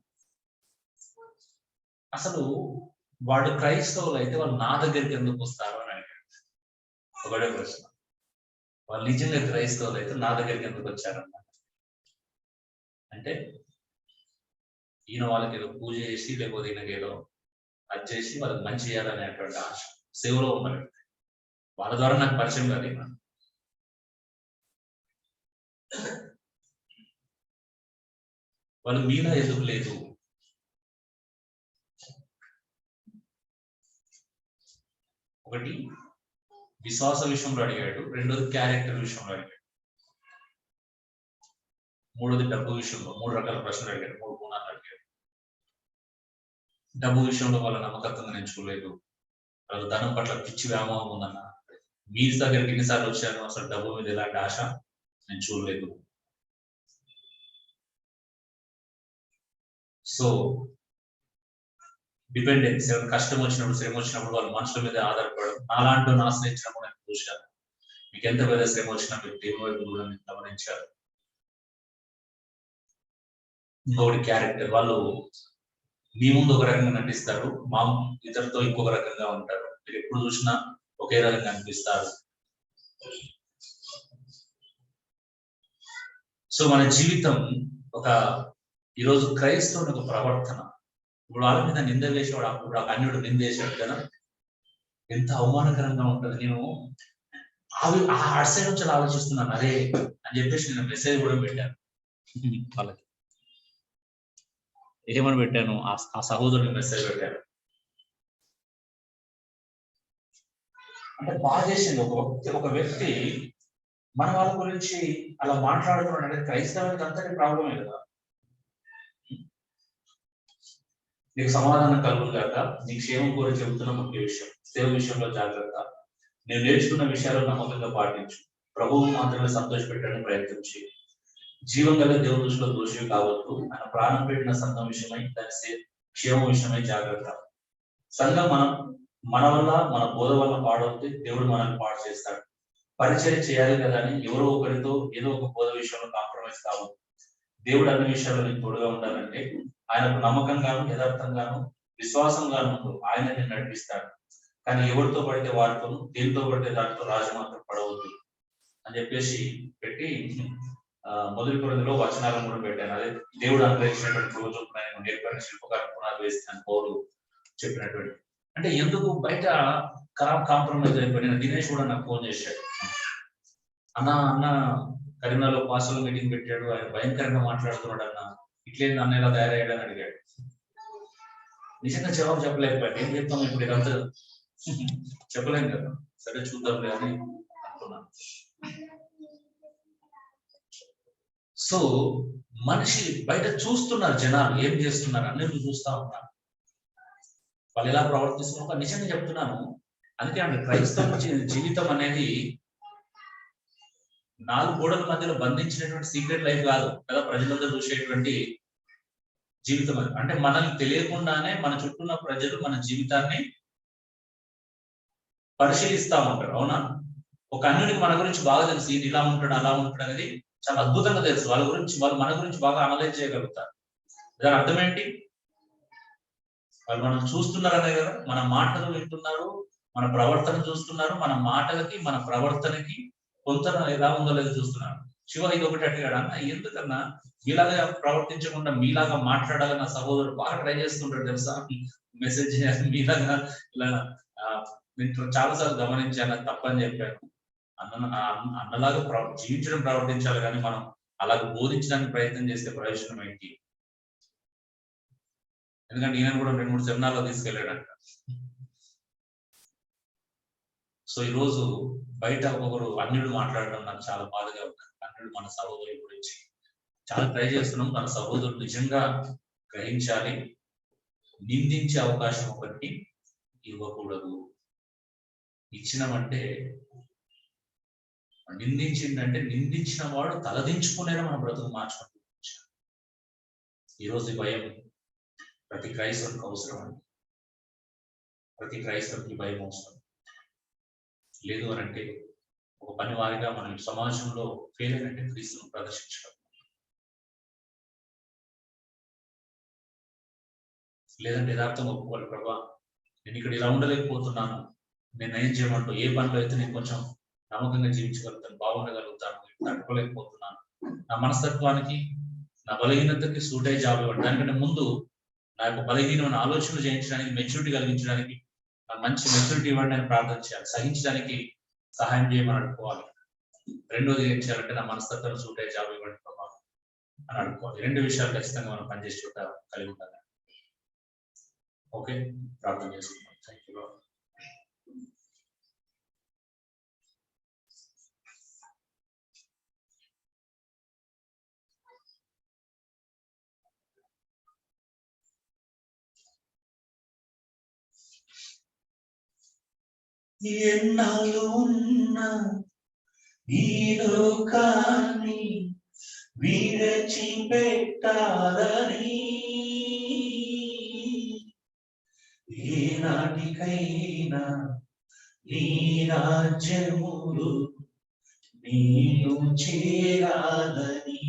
అసలు వాడు క్రైస్తవులు అయితే వాళ్ళు నా దగ్గరికి ఎందుకు వస్తారు అని అడిగాడు. ఒకటే ప్రశ్న, వాళ్ళు నిజంగా క్రైస్తవులు అయితే నా దగ్గరికి ఎందుకు వచ్చారన్న. అంటే ఈయన వాళ్ళకి ఏదో పూజ చేసి లేకపోతే ఈయనకి ఏదో అది చేసి వాళ్ళకి మంచి చేయాలనేటువంటి ఆశ, సేవలో ఉన్నారు. వాళ్ళ ద్వారా నాకు పరిచయం కాదు ఈయన. వాళ్ళు మీలా ఎందుకు లేదు, ఒకటి విశ్వాస విషయంలో అడిగాడు, రెండోది క్యారెక్టర్ విషయంలో అడిగాడు, మూడోది డబ్బు విషయంలో. 3 రకాల ప్రశ్నలు అడిగాడు, 3 కోణాలు అడిగాడు. డబ్బు విషయంలో వాళ్ళ నమ్మకత్వంగా నేను చూడలేదు, వాళ్ళ ధనం పట్ల పిచ్చి వ్యామోహం ఉందన్న. మీ దగ్గరికి ఎన్నిసార్లు వచ్చాను, అసలు డబ్బు మీద ఎలాంటి ఆశ నేను చూడలేదు. సో డిపెండెన్స్, ఎవరికి కష్టం వచ్చినప్పుడు శ్రమ వచ్చినప్పుడు వాళ్ళ మనుషుల మీద ఆధారపడడం, నాలాంటి ఆశ్రయించినప్పుడు నేను చూశాను. మీకు ఎంత పెద్ద శ్రమ వచ్చినా మీరు దేవుని వైపు కూడా మీరు గమనించారు. ఇంకొకటి క్యారెక్టర్, వాళ్ళు మీ ముందు ఒక రకంగా నటిస్తారు, మా ఇతరులతో ఇంకొక రకంగా ఉంటారు. మీరు ఎప్పుడు చూసినా ఒకే రకంగా అనిపిస్తారు. సో మన జీవితం ఒక ఈరోజు క్రైస్తవుని ఒక ప్రవర్తన, ఇప్పుడు వాళ్ళ మీద నింద వేసేవాడు, అప్పుడు అన్యుడు నిందేశాడు కదా, ఎంత అవమానకరంగా ఉంటుంది. నేను ఆ సైడ్ నుంచి ఆలోచిస్తున్నాను, అరే అని చెప్పేసి నేను మెసేజ్ కూడా పెట్టాను వాళ్ళకి. ఏమని పెట్టాను, ఆ సహోదరుని మెసేజ్ పెట్టాను. అంటే బాగా చేసింది ఒక వ్యక్తి మన వాళ్ళ గురించి అలా మాట్లాడుతున్నాడు అంటే క్రైస్తవానికి అంతటి ప్రాబ్లమే కదా. నీకు సమాధానం కలుగును కాక, నీ క్షేమం కోరి చెబుతున్న ముఖ్య విషయం, సేవ విషయంలో జాగ్రత్త, నేను నేర్చుకున్న విషయాలు నమ్మకంగా పాటించు, ప్రభువు మాత్రమే సంతోషపెట్టడానికి ప్రయత్నించి, జీవం గల దేవుని దృష్టిలో దోషి కావద్దు, ఆయన ప్రాణం పెట్టిన సంఘం విషయమై దాని క్షేమం విషయమై జాగ్రత్త. సంఘం మన వల్ల మన బోధ వల్ల పాడవుతే దేవుడు మనల్ని పాడు చేస్తాడు. పరిచయం చేయాలి కదా అని ఎవరో ఒకరితో ఏదో ఒక బోధ విషయంలో కాంప్రమైజ్ కావద్దు. దేవుడు అన్ని విషయాల్లో నీకు తోడుగా ఉండాలంటే ఆయనకు నమ్మకంగాను యథార్థంగాను విశ్వాసంగాను ఆయన నేను నడిపిస్తాడు. కానీ ఎవరితో పడితే వారితోను, దేనితో పడితే దానితో రాజు మాత్రం పడవద్దు అని చెప్పేసి పెట్టి, మొదటి కొరింథీలో వచనాలను కూడా పెట్టాను. అదే దేవుడు అనుగ్రహించినటువంటి రోజు నేను నేర్పడిన శిల్పకారుని పునాది వేస్తాను పౌలు చెప్పినటువంటి. అంటే ఎందుకు బయట కాంప్రమైజ్ అయిపోయిన దినేష్ కూడా నాకు ఫోన్ చేశాడు, అన్న కరీంనగర్లో పాస్టర్ల మీటింగ్ పెట్టాడు, ఆయన భయంకరంగా మాట్లాడుతున్నాడు అన్న, ఇట్లేంది అన్న ఇలా తయారయ్యాడని అడిగాడు. నిజంగా జవాబు చెప్పలేకపోయాడు. ఏం చెప్తాం ఇప్పుడు, ఇదంతా చెప్పలేం కదా, సరే చూద్దాంలే అని అనుకున్నాను. సో మనిషి బయట చూస్తున్నారు, జనాలు ఏం చేస్తున్నారు అన్నిటి చూస్తా ఉన్నారు, వాళ్ళు ఎలా ప్రవర్తిస్తున్నారు. నిజంగా చెప్తున్నాను, అందుకే అంటే క్రైస్తవ జీవితం అనేది 4 గోడల మధ్యలో బంధించినటువంటి సీక్రెట్ లైఫ్ కాదు కదా, ప్రజలందరూ చూసేటువంటి జీవితం అది. అంటే మనల్ని తెలియకుండానే మన చుట్టూ ఉన్న ప్రజలు మన జీవితాన్ని పరిశీలిస్తా ఉంటారు. అవునా, ఒక అన్యుడికి మన గురించి బాగా తెలుసు, ఈయన ఇలా ఉంటాడు అలా ఉంటాడు అనేది చాలా అద్భుతంగా తెలుసు. వాళ్ళు మన గురించి బాగా అనలైజ్ చేయగలుగుతారు. దాని అర్థం ఏంటి, వాళ్ళు మనం చూస్తున్నారనే కదా, మన మాటలు వింటున్నారు, మన ప్రవర్తన చూస్తున్నారు, మన మాటలకి మన ప్రవర్తనకి కొంత ఎలా ఉందో లేదో చూస్తున్నారు. శివ ఇది ఒకటి అడిగాడు, అన్న ఎందుకన్నా మీలాగా ప్రవర్తించకుండా మీలాగా మాట్లాడాలని నా సహోదరుడు బాగా ట్రై చేస్తుంటాడు తెలుసా, మెసేజ్ చేయాలి మీలాగా ఇలా. నేను చాలాసార్లు గమనించాను, తప్పని చెప్పాను. అన్నలాగా జీవించడం ప్రవర్తించాలి, కానీ మనం అలాగ బోధించడానికి ప్రయత్నం చేస్తే ప్రయోజనం ఏంటి ఎందుకంటే ఈయన కూడా 2-3 సెమినార్లో తీసుకెళ్ళాడంట. సో ఈ రోజు బయట ఒకరు అన్యుడు మాట్లాడడం నాకు చాలా బాధగా ఉంది. అన్యుడు మన సహోదరుల గురించి చాలా ట్రై చేస్తున్నాం. మన సహోదరులు నిజంగా గ్రహించాలి. నిందించే అవకాశం ఒకటి ఇవ్వకూడదు. ఇచ్చినామంటే నిందించిందంటే నిందించిన వాడు తలదించుకునేలా మన బ్రతుకు మార్చుకుంటూ వచ్చారు. ఈరోజు ఈ భయం ప్రతి క్రైస్తవునికి అవసరం అండి. ప్రతి క్రైస్తవునికి భయం అవసరం. లేదు అని అంటే ఒక పని వారిగా మనం సమాజంలో ఫెయిల్ అయినట్టే క్రీస్తును ప్రదర్శించడం. లేదంటే యథార్థం ఒప్పుకోవాలి. ప్రభా, నేను ఇక్కడ ఇలా ఉండలేకపోతున్నాను, నేను ఏం చేయమంటూ ఏ పనిలో అయితే నేను కొంచెం నమ్మకంగా జీవించగలుగుతాను, బాగుండగలుగుతాను, తట్టుకోలేకపోతున్నాను. నా మనస్తత్వానికి నా బలహీనతకి సూట్ అయ్యే జాబ్ ఇవ్వండి. దానికంటే ముందు నా యొక్క బలహీనమైన ఆలోచనలు చేయించడానికి, మెచ్యూరిటీ కలిగించడానికి నాకు మంచి మెచ్యూరిటీ ఇవ్వండి అని ప్రార్థన చేయాలి. సహించడానికి సహాయం చేయమని అడుకోవాలి. రెండోది ఏం చేయాలంటే నా మనస్తత్వాన్ని సూట్ అయ్యే జాబ్ ఇవ్వండి ప్రభా అని అడుకోవాలి. 2 విషయాలు ఖచ్చితంగా మనం పనిచేసి చోట కలిగి ఉండాలి. ఓకే, ప్రార్థన చేసుకుంటాం. Thank you lord. ఎన్నాళ్ళు ఉన్నా ఈ లోకాన్ని విడిచిపెట్టాలని, ఏనాటికైనా నీ రాజ్యములు నేను చేరాలని,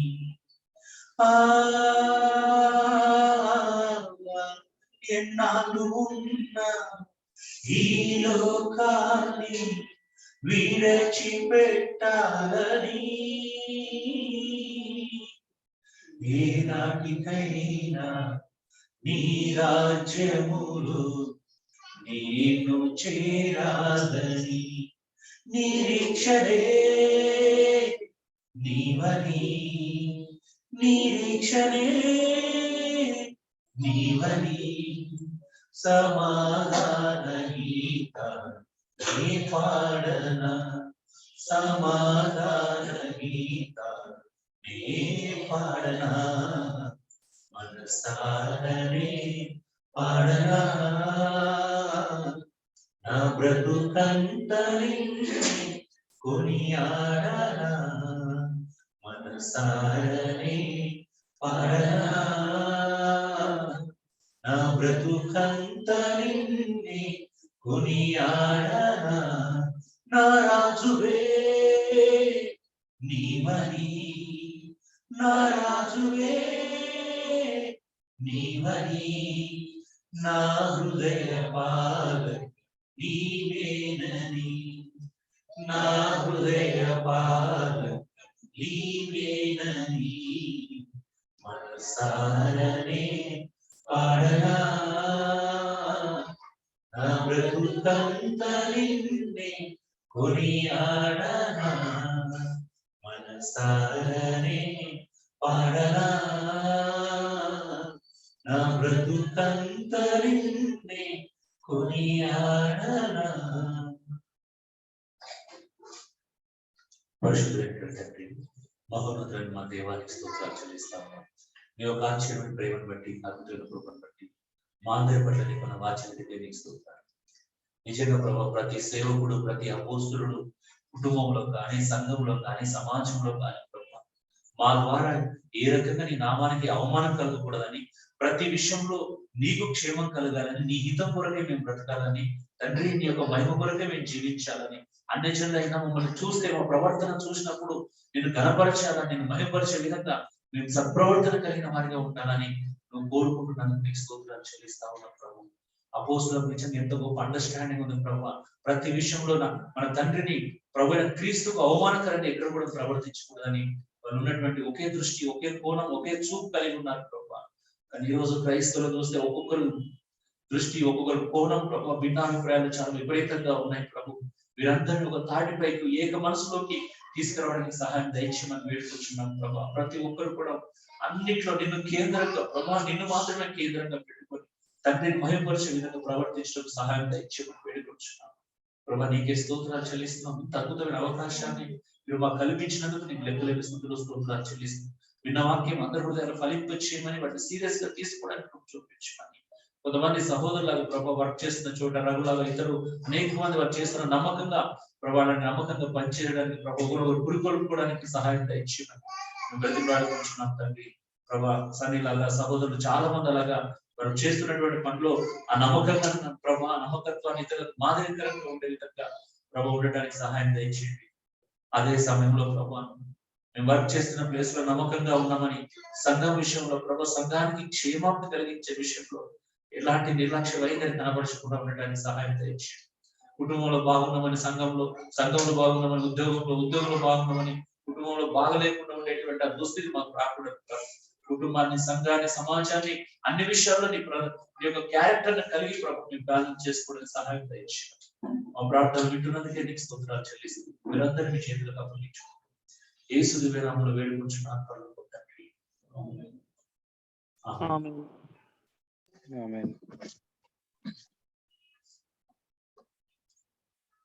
ఎన్నాళ్ళు ఉన్నా ఈ లోకాన్ని విడిచిపెట్టాలని, ఏనాటికైనా నీ రాజ్యములు నేను చేరాలని, నిరీక్షణే నీవని, నిరీక్షణే నీవని, సమాధాన గీత నీ పాడన, సమాధాన గీత నీ పాడన, మనసారనే పాడనా, నా బ్రతుకంతని కొనియాడనా, మనసారనే పాడనా, నా బ్రతుకంతని కొనియాడనా, నా రాజువే నీవని, నా రాజువే నీవని, నా హృదయ పాల నీవేనని, నా హృదయ పాల నీవేనని, మనసారనే పాడనా, నా బ్రతుకంతని కొనియాడనా, మనసారనే పాడనా, నా బ్రతుకంతని కొనియాడనా. పరిశుద్ధుడైనటువంటి తండ్రి, మహోన్నతుడైన మా దేవానికి స్తోత్రాలు చెల్లిస్తాము. మీ యొక్క ఆశ్చర్యమైన ప్రేమను బట్టి, అద్భుతమైన కృపను బట్టి, మా అందరి పట్ల నీకున్న వాత్సల్యతకే నీకు స్తోత్రాలు. నిజంగా ప్రభావ, ప్రతి సేవకుడు, ప్రతి అపోస్తులుడు కుటుంబంలో కానీ, సంఘంలో కానీ, సమాజంలో కానీ ప్రభావ, మా ద్వారా ఏ రకంగా నీ నామానికి అవమానం కలగకూడదని, ప్రతి విషయంలో నీకు క్షేమం కలగాలని, నీ హితం కొరకే మేము బ్రతకాలని, తండ్రి నీ యొక్క మహిమ కొరకే మేము జీవించాలని, అన్ని జనులైనా మమ్మల్ని చూస్తే మా ప్రవర్తన చూసినప్పుడు నేను గణపరచాలని, నేను మహిమపరిచే విధంగా మేము సత్ప్రవర్తన కలిగిన వారిగా ఉండాలని నువ్వు కోరుకుంటున్నాను. నీకు స్తోత్రాలు చెల్లిస్తా ఉన్నాం ప్రభు. అపోస్తులకు నిజంగా ఎంత గొప్ప అండర్స్టాండింగ్ ఉంది ప్రభు. ప్రతి విషయంలో మన తండ్రిని ప్రభు అయిన క్రీస్తుకు అవమానకరంగా ఎక్కడ కూడా ప్రవర్తించకూడదని వాళ్ళు ఉన్నటువంటి ఒకే దృష్టి, ఒకే కోణం, ఒకే చూపు కలిగి ఉన్నారు ప్రభు. కానీ ఈ రోజు క్రైస్తవులు చూస్తే ఒక్కొక్కరు దృష్టి, ఒక్కొక్కరు కోణం ప్రభు, భిన్నాభిప్రాయాలు చాలా విపరీతంగా ఉన్నాయి ప్రభు. వీరందరినీ ఒక తాటిపైకి ఏక మనసులోకి తీసుకురావడానికి సహాయం దయచేయమని వేడుకొచ్చున్నాం ప్రభా. ప్రతి ఒక్కరు కూడా అన్నిట్లో నిన్ను కేంద్రంగా ప్రభా, నిన్ను మాత్రమే కేంద్రంగా పెట్టుకొని తండ్రిని మహిమపరిచే విధంగా ప్రవర్తించడం సహాయం దయచేయమని వేడుకొచ్చున్నాం. ప్రభా నీకే స్తోత్రాలు చెల్లిస్తున్నాం. ఇంత అద్భుతమైన అవకాశాన్ని మీరు మాకు కల్పించినందుకు నీకు లెక్కలేని స్థుతులు స్తోత్రాలు చెల్లిస్తున్నాం. విన్న వాక్యం అందరి హృదయాలు ఫలింపచేయమని వాటిని సీరియస్ గా తీసుకోవడానికి చూపించమని. కొంతమంది సహోదరులాగా ప్రభా వర్క్ చేస్తున్న చోట రఘులాగా ఇతరు అనేక మంది వారు చేస్తున్న నమ్మకంగా ప్రభావాన్ని నమ్మకంగా పనిచేయడానికి ప్రభావ పురికొల్పుకోవడానికి సహాయం దయచేయమని మేము బ్రతిమలాడుకుంటున్నాం తండ్రి. ప్రభా సన్నిలాగా సహోదరులు చాలా మంది అలాగా వారు చేస్తున్నటువంటి పనిలో ఆ నమ్మకంగా ప్రభా నమ్మకత్వాన్ని ఇతరులకు మాదిరికరంగా ఉండే విధంగా ప్రభావ ఉండడానికి సహాయం దయచేయండి. అదే సమయంలో ప్రభా మేము వర్క్ చేస్తున్న ప్లేస్ లో నమ్మకంగా ఉన్నామని సంఘం విషయంలో ప్రభా సంఘానికి క్షేమాన్ని కలిగించే విషయంలో ఎలాంటి నిర్లక్ష్య వైఖరి కనబరచకుండా ఉండడానికి సహాయం దయచేయండి. కుటుంబంలో బాగున్నామని సంఘంలో బాగున్నామని ఉద్యోగంలో బాగున్నామని కుటుంబంలో బాగలేకుండా ఉండేటువంటి ఆ దుస్థితి మాకు రాకూడదు. కుటుంబాన్ని, సంఘాన్ని, సమాజాన్ని అన్ని విషయాల్లో నీ యొక్క క్యారెక్టర్ ని కలిగి ప్రభు మేము బ్యాలెన్స్ చేసుకోవడానికి సహాయం దయచేయండి. మా ప్రార్థన వింటున్నందుకే నీకు స్తోత్రాలు చెల్లిస్తుంది. మీరందరినీ చేతులకు అప్పగించు యేసు దివ్య నామములో వేడుకుంటున్నాను తండ్రి. ఆమేన్. ఆమేన్.